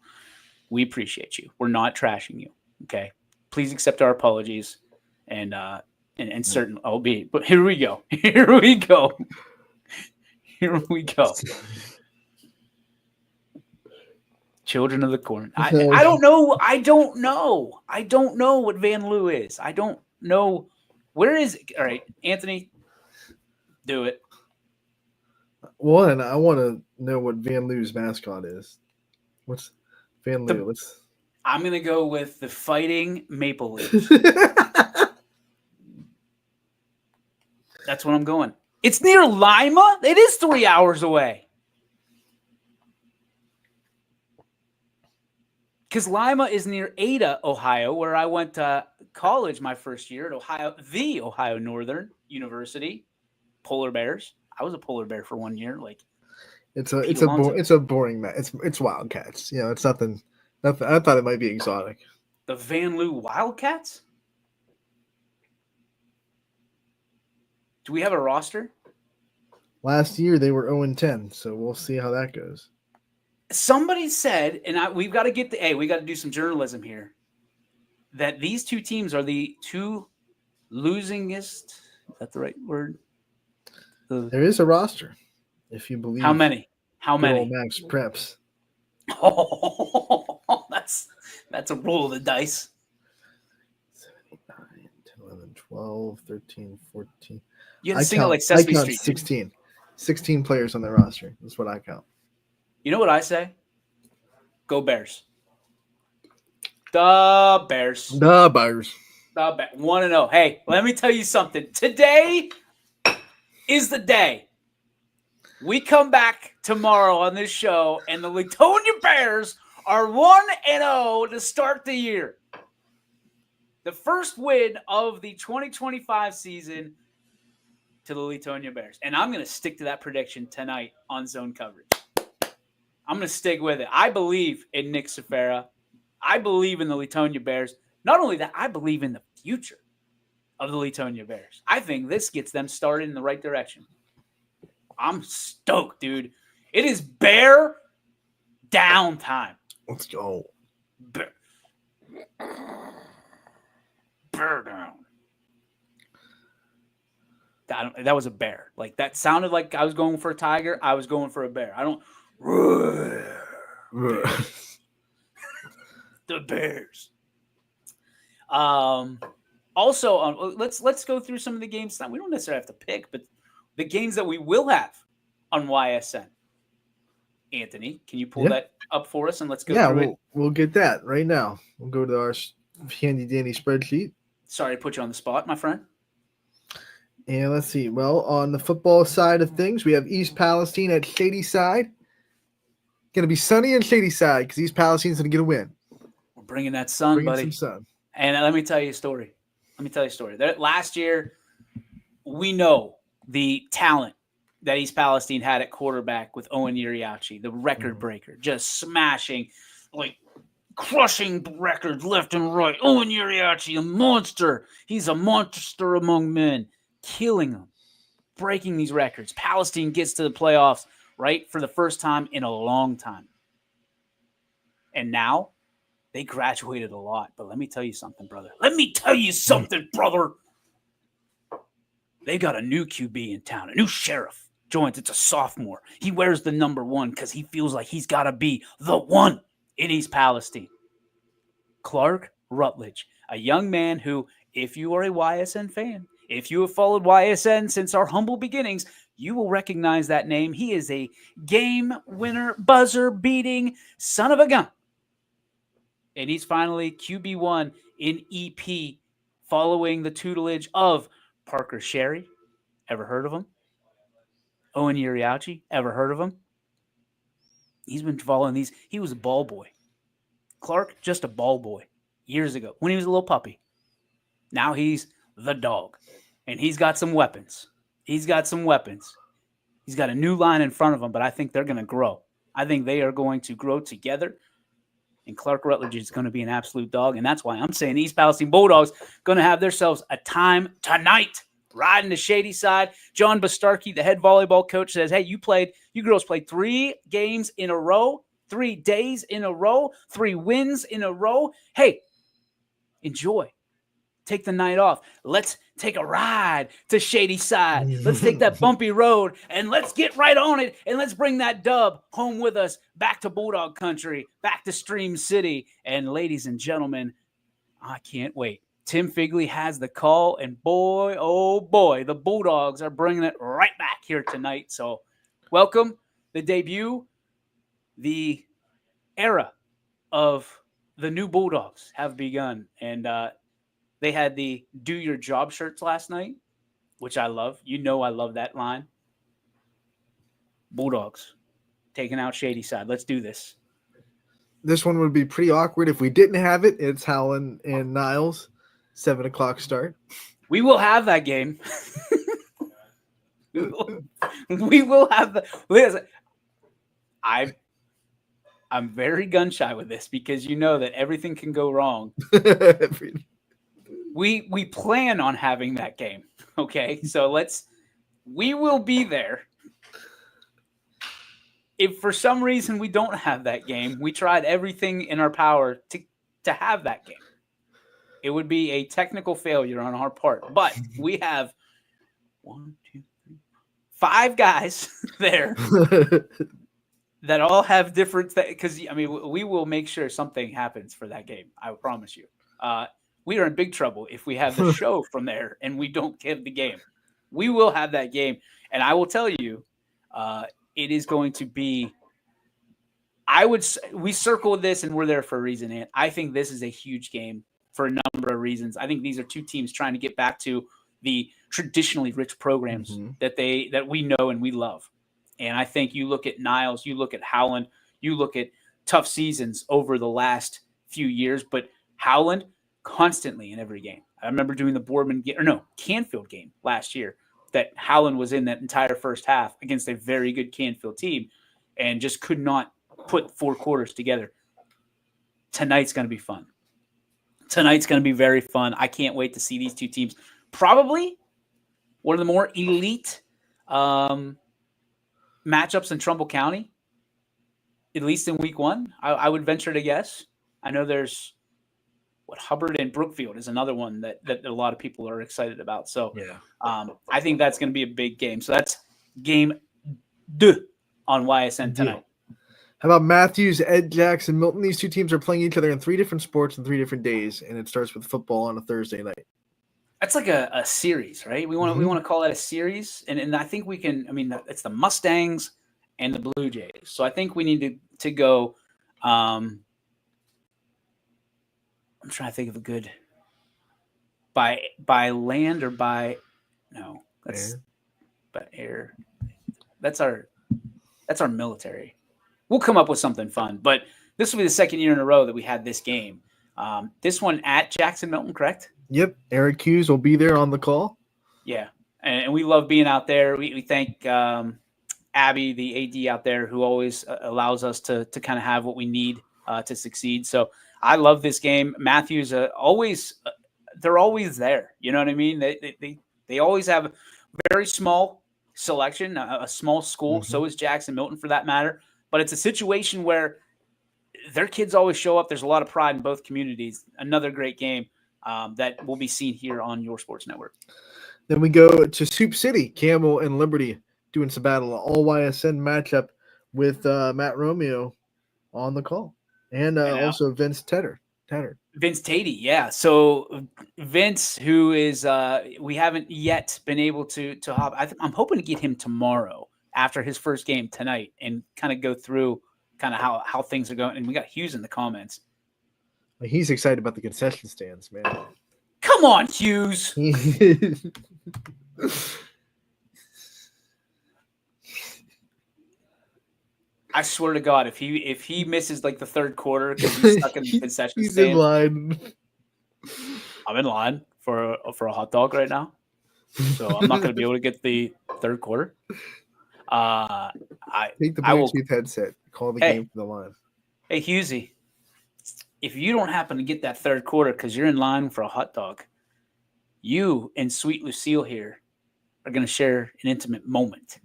we appreciate you. We're not trashing you. Okay. Please accept our apologies and certain albeit. But here we go. Here we go. Here we go. Children of the Corn. I don't know. I don't know what Van Loo is. I don't know. Where is it? All right, Anthony, do it. One, I want to know what Van Loo's mascot is. What's Van Loo? I'm going to go with the Fighting Maple Leafs. That's what I'm going. It's near Lima? It is 3 hours away. Because Lima is near Ada, Ohio, where I went to college my first year at the Ohio Northern University. Polar Bears. I was a polar bear for 1 year. Like, it's a boring match. It's Wildcats. You know, it's nothing. I thought it might be exotic. The Van Loo Wildcats. Do we have a roster? Last year they were 0-10, so we'll see how that goes. Somebody said, and we've got to we got to do some journalism here, that these two teams are the two losingest. Is that the right word? There is a roster, if you believe. How many? Max Preps. Oh, that's a roll of the dice. 7, 8, 9, 10, 11, 12, 13, 14. You had to sing it like Sesame Street. 16. 16 players on the roster. That's what I count. You know what I say? Go Bears. The Bears. The Bears. 1-0. Hey, let me tell you something. Today is the day. We come back tomorrow on this show, and the Leetonia Bears are 1-0 to start the year. The first win of the 2025 season to the Leetonia Bears. And I'm going to stick to that prediction tonight on Zone Coverage. I'm going to stick with it. I believe in Nick Safara. I believe in the Leetonia Bears. Not only that, I believe in the future of the Leetonia Bears. I think this gets them started in the right direction. I'm stoked, dude. It is bear down time. Let's go. Bear down. That was a bear. Like, that sounded like I was going for a tiger. I was going for a bear. I don't. The Bears. Also, let's go through some of the games. We don't necessarily have to pick, but the games that we will have on YSN. Anthony, can you pull that up for us and let's go through it? We'll get that right now. We'll go to our handy dandy spreadsheet. Sorry to put you on the spot, my friend. And let's see. Well, on the football side of things, we have East Palestine at Shadyside. Going to be sunny in Shadyside because East Palestine's going to get a win. We're bringing that sun, buddy. Some sun. And let me tell you a story. Last year, we know the talent that East Palestine had at quarterback with Owen Uriachi, the record breaker, just smashing, like crushing records left and right. Owen Uriachi, a monster. He's a monster among men, killing them, breaking these records. Palestine gets to the playoffs, right, for the first time in a long time. And now they graduated a lot. But let me tell you something, brother. They got a new QB in town, a new sheriff. Joins, it's a sophomore. He wears the number 1 because he feels like he's got to be the one in East Palestine. Clark Rutledge, a young man who, if you are a YSN fan, if you have followed YSN since our humble beginnings, you will recognize that name. He is a game winner, buzzer-beating son of a gun. And he's finally QB1 in EP following the tutelage of Parker Sherry. Ever heard of him? Owen Uriachi. Ever heard of him? He's been following these. He was a ball boy. Clark, just a ball boy years ago when he was a little puppy. Now he's the dog. And he's got some weapons. He's got a new line in front of him, but I think they're going to grow. I think they are going to grow together. And Clark Rutledge is going to be an absolute dog. And that's why I'm saying East Palestine Bulldogs going to have themselves a time tonight. Riding the shady side. John Bastarkey, the head volleyball coach, says, hey, you girls played 3 games in a row, 3 days in a row, 3 wins in a row. Hey, enjoy. Take the night off. Let's take a ride to Shady Side. Let's take that bumpy road and let's get right on it. And let's bring that dub home with us back to Bulldog Country, back to Stream City. And ladies and gentlemen, I can't wait. Tim Figley has the call, and boy, oh boy, the Bulldogs are bringing it right back here tonight. So welcome, the debut, the era of the new Bulldogs have begun. And they had the Do Your Job shirts last night, which I love. You know I love that line. Bulldogs, taking out Shady Side. Let's do this. This one would be pretty awkward if we didn't have it. It's Howland and Niles. 7:00 start. We will have that game. we will have the. Listen, I'm very gun shy with this because you know that everything can go wrong. We plan on having that game. Okay, so we will be there. If for some reason we don't have that game, we tried everything in our power to have that game. It would be a technical failure on our part, but we have 5 guys there that all have different things. Because we will make sure something happens for that game. I promise you. We are in big trouble if we have the show from there and we don't give the game. We will have that game, and I will tell you, it is going to be. We circled this and we're there for a reason, and I think this is a huge game. For a number of reasons. I think these are 2 teams trying to get back to the traditionally rich programs that we know and we love. And I think you look at Niles, you look at Howland, you look at tough seasons over the last few years, but Howland constantly in every game. I remember doing the Canfield game last year that Howland was in that entire first half against a very good Canfield team and just could not put 4 quarters together. Tonight's going to be fun. Tonight's going to be very fun. I can't wait to see these 2 teams. Probably one of the more elite matchups in Trumbull County, at least in week 1. I would venture to guess. I know there's Hubbard and Brookfield is another one that a lot of people are excited about. So I think that's going to be a big game. So that's game 2 on YSN tonight. How about Matthews, Ed Jackson, Milton? These 2 teams are playing each other in 3 different sports in 3 different days, and it starts with football on a Thursday night. That's like a series, right? We want to call that a series, and I think we can. It's the Mustangs and the Blue Jays. So I think we need to go. I'm trying to think of a good by land or by no. That's air. By air. That's our military. We'll come up with something fun, but this will be the second year in a row that we had this game. This one at Jackson Milton, correct? Yep. Eric Hughes will be there on the call. Yeah, and we love being out there. We thank Abby, the AD out there, who always allows us to kind of have what we need to succeed. So I love this game. Matthews always they're always there. You know what I mean? They always have a very small selection, a small school. Mm-hmm. So is Jackson Milton for that matter. But it's a situation where their kids always show up. There's a lot of pride in both communities. Another great game that will be seen here on your sports network. Then we go to Soup City, Camel and Liberty doing some battle. All YSN matchup with Matt Romeo on the call. And also Vince Tatter. Vince Tatey, yeah. So Vince, who is we haven't yet been able to hop. I'm hoping to get him tomorrow after his first game tonight and kind of go through kind of how things are going. And we got Hughes in the comments. He's excited about the concession stands, man. Come on, Hughes. I swear to God, if he misses like the third quarter because he's stuck in the concession He's stand, in line. I'm in line for a hot dog right now, so I'm not going to be able to get the third quarter. Take the I will- Bluetooth headset. Call the Hey. game from the line. Hey, Hughesy, if you don't happen to get that third quarter because you're in line for a hot dog, you and Sweet Lucille here are going to share an intimate moment.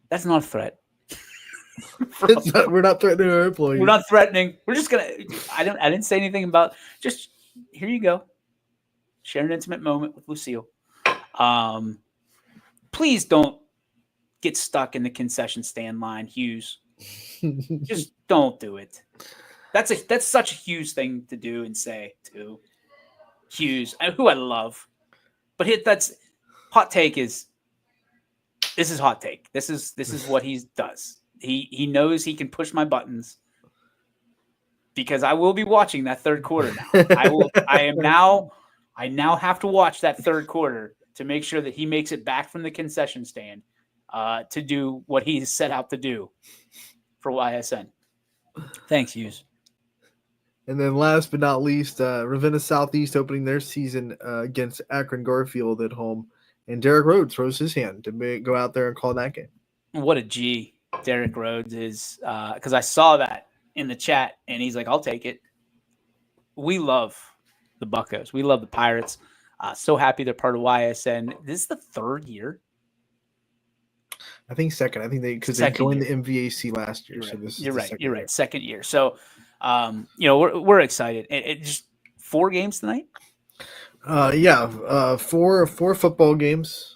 That's not a threat. We're not threatening our employees. We're not threatening. We're just gonna. I didn't say anything about. Just here you go. Share an intimate moment with Lucille. Please don't get stuck in the concession stand line, Hughes. Just don't do it. That's such a Hughes thing to do and say too. Hughes, who I love, but that's hot take is. This is hot take. This is what he does. He knows he can push my buttons because I will be watching that third quarter now. I now have to watch that third quarter to make sure that he makes it back from the concession stand to do what he's set out to do for YSN. Thanks, Hughes. And then last but not least, Ravenna Southeast opening their season against Akron Garfield at home. And Derek Rhodes throws his hand to go out there and call that game. What a G Derek Rhodes is, because I saw that in the chat, and he's like, I'll take it. We love the Buccos. We love the Pirates. So happy they're part of YSN. This is the third year. I think second. I think they joined the MVAC last year. You're right. You're right. Second year. So, we're excited. It just 4 games tonight. 4 football games.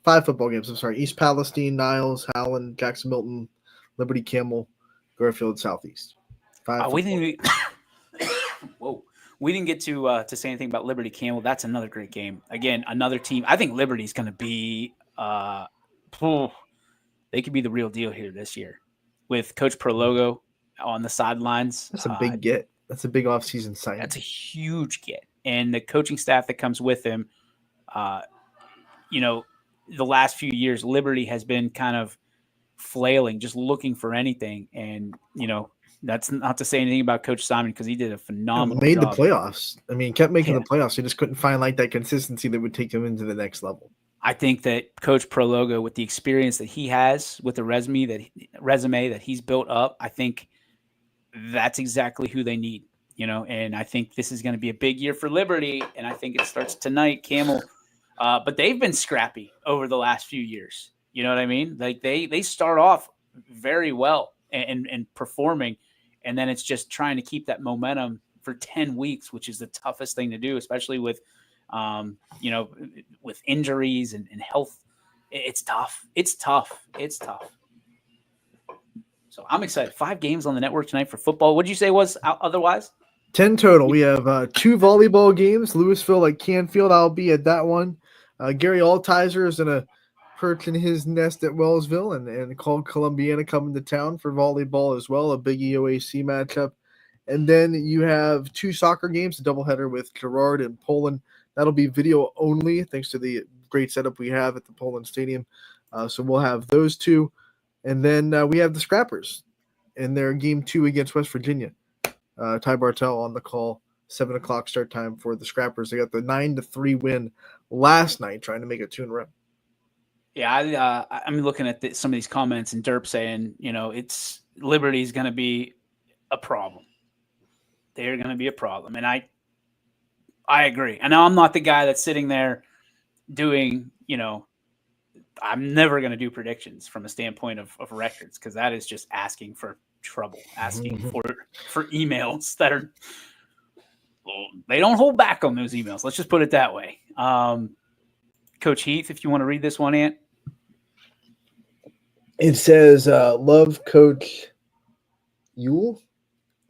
5 football games. I'm sorry. East Palestine, Niles, Howland, Jackson Milton, Liberty Camel, Garfield Southeast. 5. We didn't. We didn't get to say anything about Liberty Camel. That's another great game. Again, another team. I think Liberty's going to be. They could be the real deal here this year, with Coach Prologo on the sidelines. That's a big get. That's a big offseason sign. That's a huge get, and the coaching staff that comes with him. The last few years, Liberty has been kind of flailing, just looking for anything. And, that's not to say anything about Coach Simon because he did a phenomenal job. Made the playoffs. I mean, kept making the playoffs. He just couldn't find like that consistency that would take him into the next level. I think that Coach Prologo, with the experience that he has, with the resume that he's built up, I think that's exactly who they need, and I think this is going to be a big year for Liberty. And I think it starts tonight, Camel. But they've been scrappy over the last few years. You know what I mean? Like they start off very well and performing, and then it's just trying to keep that momentum for 10 weeks, which is the toughest thing to do, especially with, with injuries and health. It's tough. It's tough. So I'm excited. 5 games on the network tonight for football. What did you say was otherwise? 10 total. We have 2 volleyball games. Louisville at Canfield. I'll be at that one. Gary Altizer is going to perch in his nest at Wellsville and call Columbiana coming to town for volleyball as well, a big EOAC matchup. And then you have 2 soccer games, a doubleheader with Girard and Poland. That'll be video only thanks to the great setup we have at the Poland Stadium. So we'll have those 2. And then we have the Scrappers in their game 2 against West Virginia. Ty Bartell on the call, 7 o'clock start time for the Scrappers. They got the 9-3 win last night, trying to make it 2 in a row. Yeah, I'm looking at some of these comments and Derp saying, it's Liberty's going to be a problem. they're going to be a problem. And I agree. And now I'm not the guy that's sitting there doing, I'm never going to do predictions from a standpoint of records, because that is just asking for trouble, asking for emails that are, they don't hold back on those emails. Let's just put it that way. Coach Heath, if you want to read this one, Ant. It says, love Coach Ewell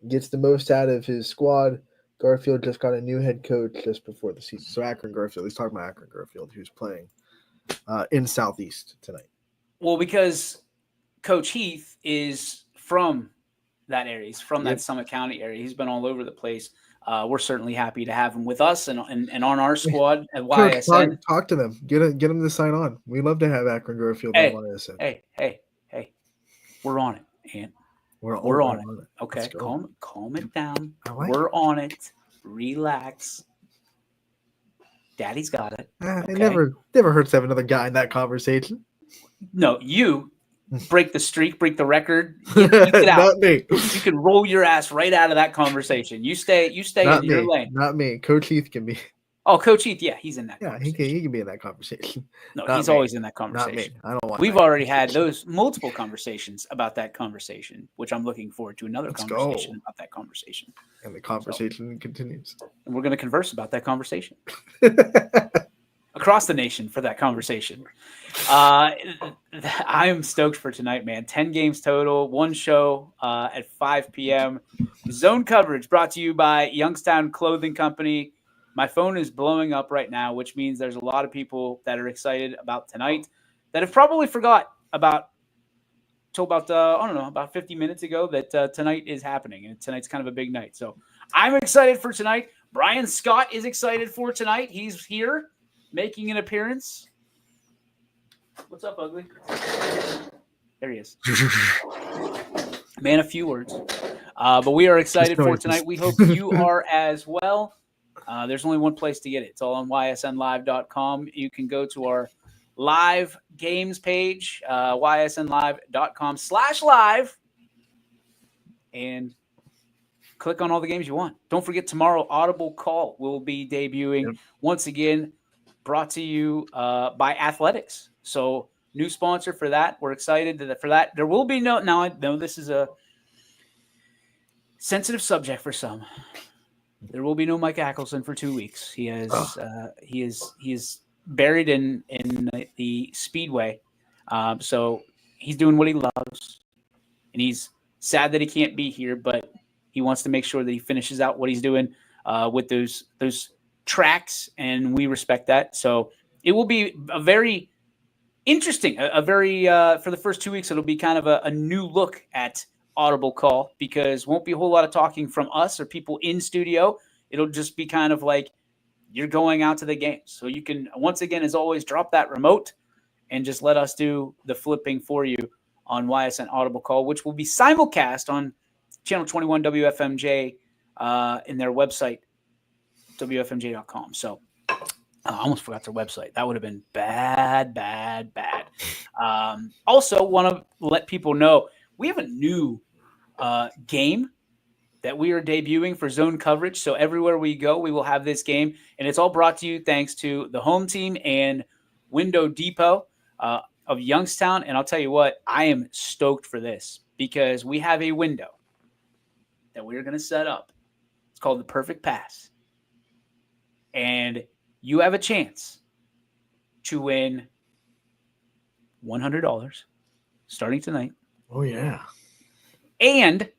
gets the most out of his squad. Garfield just got a new head coach just before the season. So Akron Garfield, he's talking about Akron Garfield, who's playing in Southeast tonight. Well, because Coach Heath is from that area. He's from that Summit County area. He's been all over the place. We're certainly happy to have him with us and on our squad at YSN. Talk to them. Get him to sign on. We love to have Akron Garfield on YSN. Hey. We're on it, Ant. We're on it. Okay, calm it down. We're on it. Relax. Daddy's got it. Okay? It never hurts to have another guy in that conversation. No, you break the streak, break the record. You get out. Not me. You can roll your ass right out of that conversation. You stay Not in me. your lane. Not me. Coach Heath can be. Oh, Coach Heath, yeah, he's in that. Yeah, he can be in that conversation. No, he's always in that conversation. Not me. I don't want. We've already had those multiple conversations about that conversation, which I'm looking forward to another conversation about that conversation. And the conversation continues. And we're going to converse about that conversation across the nation for that conversation. I am stoked for tonight, man. 10 games total, one show at 5 p.m. Zone coverage brought to you by Youngstown Clothing Company. My phone is blowing up right now, which means there's a lot of people that are excited about tonight that have probably forgot about 50 minutes ago that tonight is happening, and tonight's kind of a big night. So I'm excited for tonight. Brian Scott is excited for tonight. He's here making an appearance. What's up, Ugly? There he is. Man, a few words. But we are excited for tonight. We hope you are as well. There's only one place to get it. It's all on ysnlive.com. You can go to our live games page, ysnlive.com/live, and click on all the games you want. Don't forget, tomorrow, Audible Call will be debuting once again, brought to you by Athletics. So new sponsor for that. We're excited for that. There will be now I know this is a sensitive subject for some. There will be no Mike Ackelson for 2 weeks. He is buried in the Speedway. So he's doing what he loves, and he's sad that he can't be here, but he wants to make sure that he finishes out what he's doing with those tracks, and we respect that. So it will be a very interesting, for the first 2 weeks, it'll be kind of a new look at Audible Call, because won't be a whole lot of talking from us or people in studio. It'll just be kind of like you're going out to the game. So you can, once again, as always, drop that remote and just let us do the flipping for you on YSN Audible Call, which will be simulcast on Channel 21 WFMJ in their website, WFMJ.com. So I almost forgot their website. That would have been bad. Also, want to let people know we have a new game that we are debuting for zone coverage. So everywhere we go, we will have this game. And it's all brought to you thanks to the home team and Window Depot of Youngstown. And I'll tell you what, I am stoked for this because we have a window that we're going to set up. It's called the Perfect Pass. And you have a chance to win $100 starting tonight. Oh, yeah. And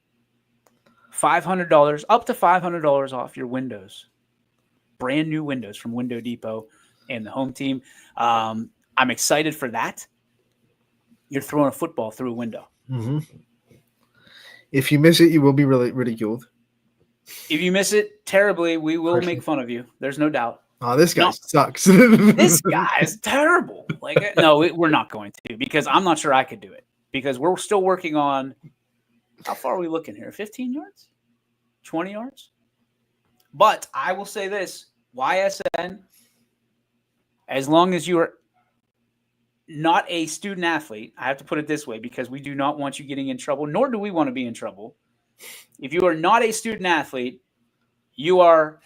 $500, up to $500 off your windows. Brand new windows from Window Depot and the home team. I'm excited for that. You're throwing a football through a window. Mm-hmm. If you miss it, you will be really ridiculed. If you miss it terribly, we will make fun of you. There's no doubt. Oh, this guy sucks. This guy is terrible. We're not going to, because I'm not sure I could do it, because we're still working on. How far are we looking here? 15 yards? 20 yards? But I will say this, YSN, as long as you are not a student athlete, I have to put it this way, because we do not want you getting in trouble, nor do we want to be in trouble. If you are not a student athlete, you are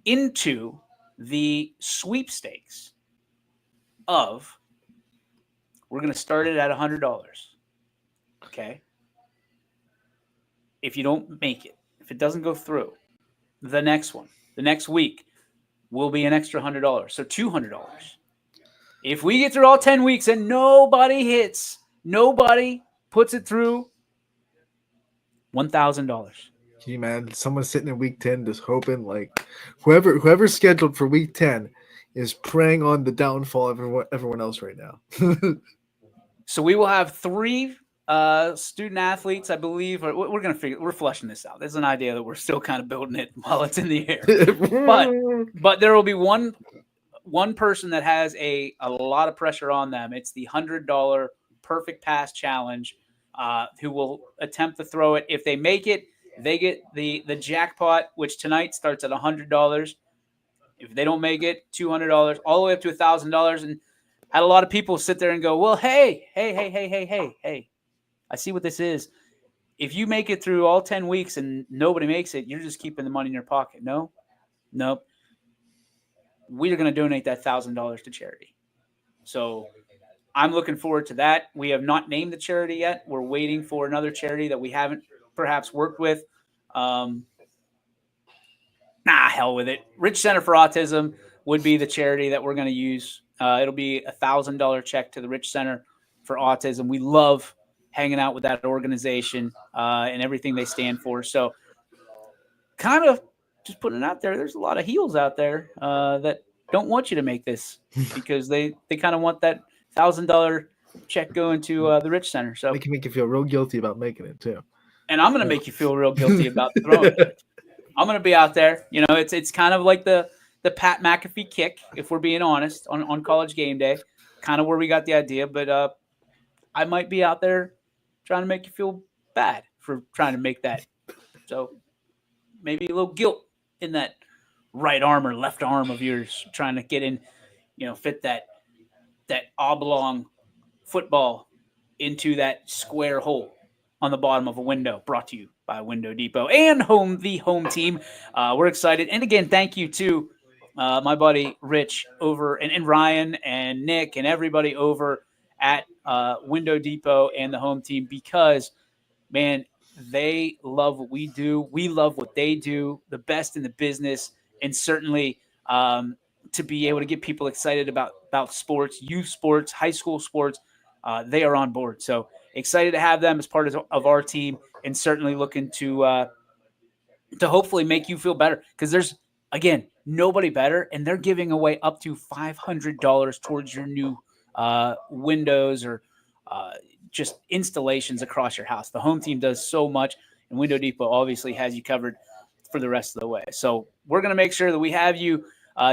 into the sweepstakes of, we're going to start it at $100. Okay. If you don't make it, if it doesn't go through, the next week will be an extra $100. So $200. If we get through all 10 weeks and nobody puts it through, $1,000. Gee, man, someone's sitting in week 10 just hoping, like, whoever's scheduled for week 10 is preying on the downfall of everyone else right now. So we will have 3 student athletes, I believe. Or we're fleshing this out. There's an idea that we're still kind of building it while it's in the air. But there will be one person that has a lot of pressure on them. It's the $100 perfect pass challenge, who will attempt to throw it. If they make it, they get the jackpot, which tonight starts at $100. If they don't make it, $200, all the way up to $1,000. And had a lot of people sit there and go, well, hey, I see what this is. If you make it through all 10 weeks and nobody makes it, you're just keeping the money in your pocket. No, nope. We are going to donate that $1,000 to charity. So I'm looking forward to that. We have not named the charity yet. We're waiting for another charity that we haven't perhaps worked with. Hell with it. Rich Center for Autism would be the charity that we're going to use. It'll be a $1,000 check to the Rich Center for Autism. We love hanging out with that organization and everything they stand for. So kind of just putting it out there. There's a lot of heels out there that don't want you to make this because they kind of want that $1,000 check going to the Rich Center. So they can make you feel real guilty about making it too. And I'm going to make you feel real guilty about throwing it. I'm going to be out there. You know, it's kind of like the Pat McAfee kick, if we're being honest, on College Game Day, kind of where we got the idea. But I might be out there trying to make you feel bad for trying to make that. So maybe a little guilt in that right arm or left arm of yours, trying to get in, fit that oblong football into that square hole on the bottom of a window. Brought to you by Window Depot and the home team. We're excited. And again, thank you to my buddy Rich over and Ryan and Nick and everybody over at Window Depot and the home team, because, man, they love what we do. We love what they do, the best in the business. And certainly to be able to get people excited about sports, youth sports, high school sports, they are on board. So excited to have them as part of our team, and certainly looking to hopefully make you feel better, because there's, again, nobody better, and they're giving away up to $500 towards your new windows or just installations across your house. The home team does so much, and Window Depot obviously has you covered for the rest of the way. So we're going to make sure that we have you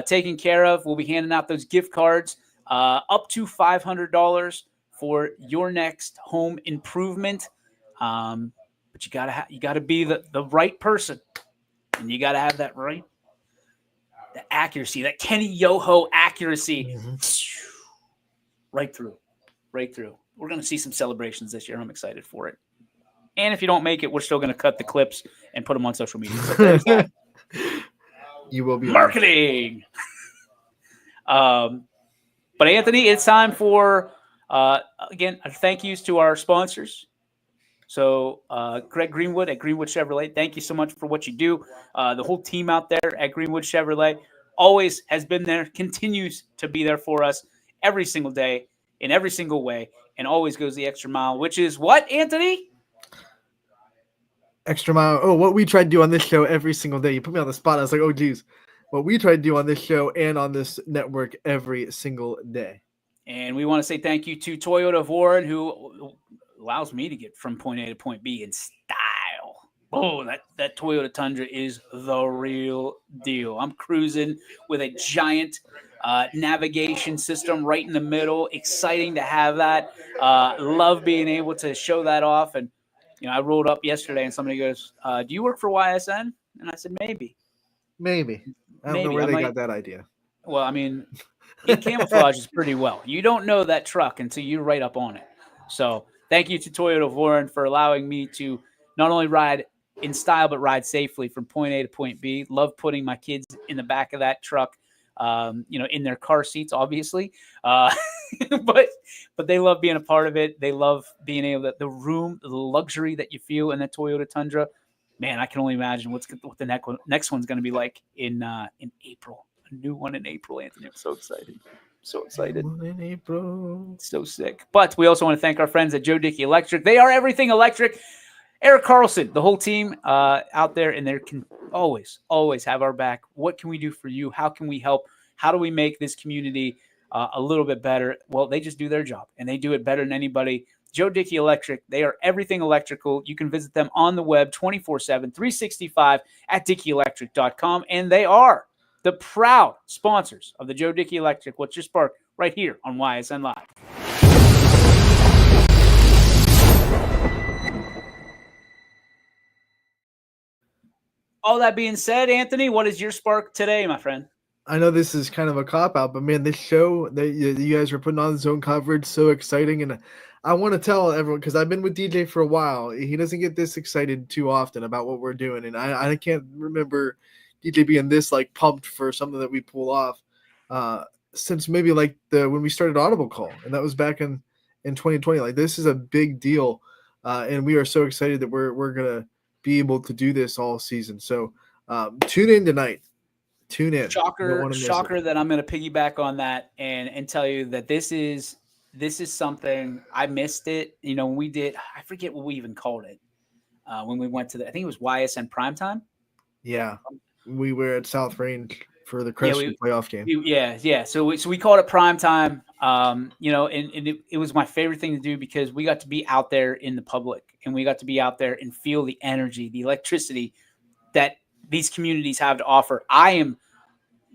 taken care of. We'll be handing out those gift cards up to $500 for your next home improvement. But you gotta be the right person, and you gotta have that the accuracy, that Kenny Yoho accuracy, right through. We're gonna see some celebrations this year. I'm excited for it. And if you don't make it, we're still gonna cut the clips and put them on social media. So there's that. You will be marketing. But Anthony, it's time for again, thank yous to our sponsors. So Greg Greenwood at Greenwood Chevrolet, thank you so much for what you do. The whole team out there at Greenwood Chevrolet always has been there, continues to be there for us every single day in every single way, and always goes the extra mile, which is what, Anthony? Extra mile. Oh, what we try to do on this show every single day. You put me on the spot. I was like, oh, geez. What we try to do on this show and on this network every single day. And we want to say thank you to Toyota of Warren, who allows me to get from point A to point B in style. Oh, that Toyota Tundra is the real deal. I'm cruising with a giant navigation system right in the middle. Exciting to have that. Love being able to show that off. And, I rolled up yesterday and somebody goes, do you work for YSN? And I said, maybe. I don't know where they got that idea. Well, I mean, it camouflages pretty well. You don't know that truck until you're right up on it. So thank you to Toyota of Warren for allowing me to not only ride in style but ride safely from point A to point B. Love putting my kids in the back of that truck, in their car seats, obviously. But they love being a part of it. They love being able to, the luxury that you feel in that Toyota Tundra. Man, I can only imagine what the next one's going to be like in April. A new one in April, Anthony. I'm so excited. So excited. In April. So sick. But we also want to thank our friends at Joe Dickey Electric. They are everything electric. Eric Carlson, the whole team out there, and they can always have our back. What can we do for you? How can we help? How do we make this community a little bit better? Well, they just do their job, and they do it better than anybody. Joe Dickey Electric, they are everything electrical. You can visit them on the web 24/7, 365 at DickeyElectric.com, and they are the proud sponsors of the Joe Dickey Electric. What's Your Spark? Right here on YSN Live. All that being said, Anthony, what is your spark today, my friend? I know this is kind of a cop-out, but man, this show that you guys are putting on Zone coverage, so exciting. And I want to tell everyone, because I've been with DJ for a while, he doesn't get this excited too often about what we're doing. And I can't remember DJ being this like pumped for something that we pull off since maybe like when we started Audible Call, and that was back in 2020. Like, this is a big deal, and we are so excited that we're gonna be able to do this all season. So tune in tonight. Tune in. Shocker that I'm going to piggyback on that and tell you that this is something I missed it. When we did, I forget what we even called it when we went to I think it was YSN Primetime. Yeah, we were at South Range for the Crescent playoff game. Yeah. So we called it Primetime. And it was my favorite thing to do because we got to be out there in the public, and we got to be out there and feel the energy, the electricity that these communities have to offer. I am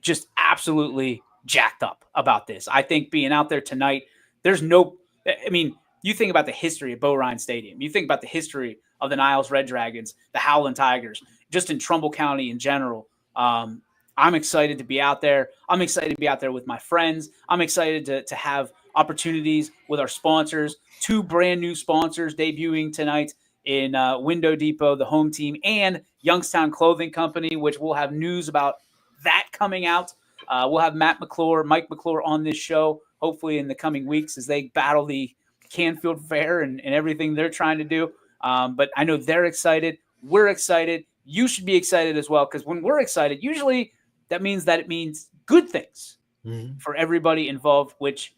just absolutely jacked up about this. I think being out there tonight, you think about the history of Bo Ryan Stadium. You think about the history of the Niles Red Dragons, the Howland Tigers, just in Trumbull County in general. I'm excited to be out there. I'm excited to be out there with my friends. I'm excited to have opportunities with our sponsors, 2 brand new sponsors debuting tonight in Window Depot, the home team, and Youngstown Clothing Company, which we'll have news about that coming out. We'll have Mike McClure on this show, hopefully in the coming weeks as they battle the Canfield Fair and everything they're trying to do. But I know they're excited. We're excited. You should be excited as well, because when we're excited, usually that means it means good things for everybody involved, which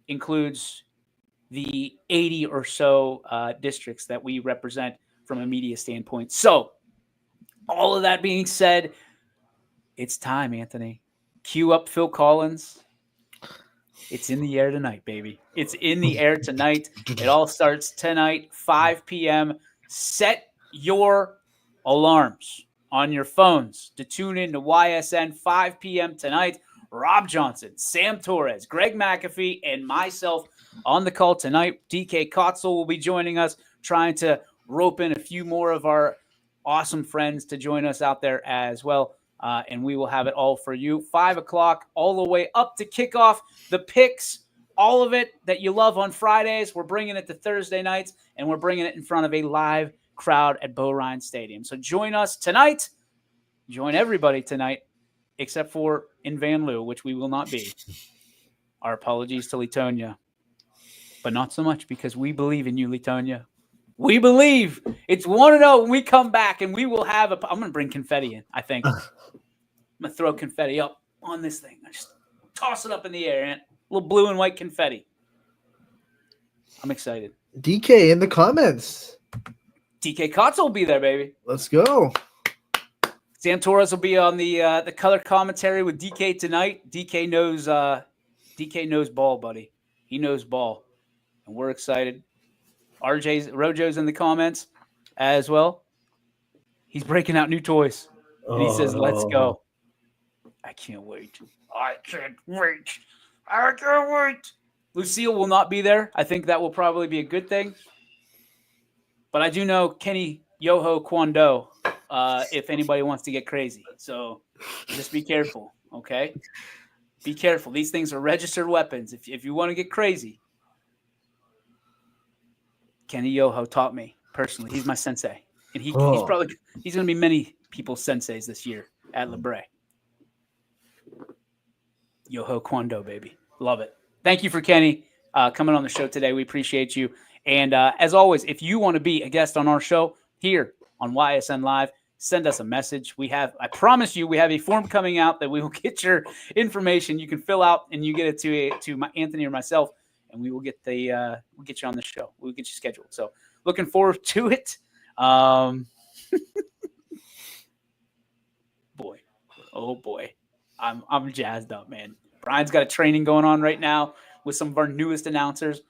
includes the 80 or so districts that we represent from a media standpoint. So all of that being said, it's time, Anthony. Cue up Phil Collins. It's in the air tonight, baby. It's in the air tonight. It all starts tonight, 5 p.m. Set your alarms on your phones to tune in to YSN 5 p.m. tonight. Rob Johnson, Sam Torres, Greg McAfee, and myself on the call tonight. DK Kotzel will be joining us, trying to rope in a few more of our awesome friends to join us out there as well. And we will have it all for you. 5 o'clock all the way up to kickoff. The picks, all of it that you love on Fridays. We're bringing it to Thursday nights, and we're bringing it in front of a live crowd at Bo Ryan Stadium. So join us tonight. Join everybody tonight, except for in Van Loo, which we will not be. Our apologies to Latonia, but not so much because we believe in you, Latonia. We believe. It's 1-0 when we come back, and we will have I'm going to bring confetti in, I think. I'm going to throw confetti up on this thing. I just toss it up in the air, and a little blue and white confetti. I'm excited. DK in the comments. DK Kotz will be there, baby. Let's go. Sam Torres will be on the color commentary with DK tonight. DK knows ball, buddy. He knows ball, and we're excited. Rojo's in the comments as well. He's breaking out new toys, and he says, "Let's go." I can't wait. Lucille will not be there. I think that will probably be a good thing. But I do know Kenny Yoho Kwando if anybody wants to get crazy. So just be careful, okay? Be careful. These things are registered weapons. If you want to get crazy, Kenny Yoho taught me personally. He's my sensei. and he's Oh. going to be many people's senseis this year at LeBray. Yoho Kwando, baby. Love it. Thank you for Kenny coming on the show today. We appreciate you. And as always, if you want to be a guest on our show here on YSN Live, send us a message. I promise you, we have a form coming out that we will get your information. You can fill out and you get it to Anthony or myself, and we will get we'll get you on the show. We'll get you scheduled. So looking forward to it. Boy, oh boy, I'm jazzed up, man. Brian's got a training going on right now with some of our newest announcers.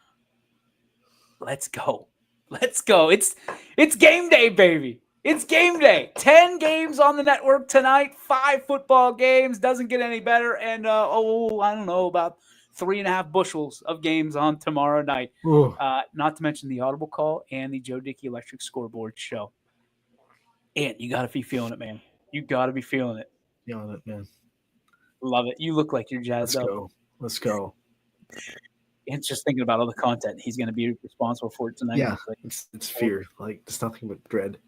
Let's go. It's game day, baby. It's game day. 10 games on the network tonight. 5 football games. Doesn't get any better. And, I don't know, about 3.5 bushels of games on tomorrow night. Not to mention the Audible Call and the Joe Dickey Electric Scoreboard show. And you got to be feeling it, man. You got to be feeling it. Feeling it, man. Love it. You look like you're jazzed up. Let's go. And just thinking about all the content he's going to be responsible for tonight. Yeah, it's fear. Like, it's nothing but dread.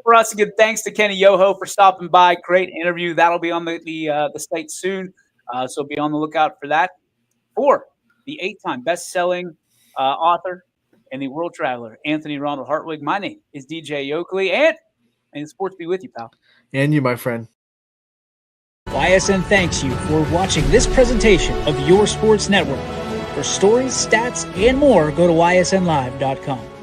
For us, again, thanks to Kenny Yoho for stopping by. Great interview. That'll be on the site soon. So be on the lookout for that. For the 8-time best-selling author and the world traveler, Anthony Ronald Hartwig, my name is DJ Oakley, and may the sports be with you, pal. And you, my friend. YSN thanks you for watching this presentation of Your Sports Network. For stories, stats, and more, go to ysnlive.com.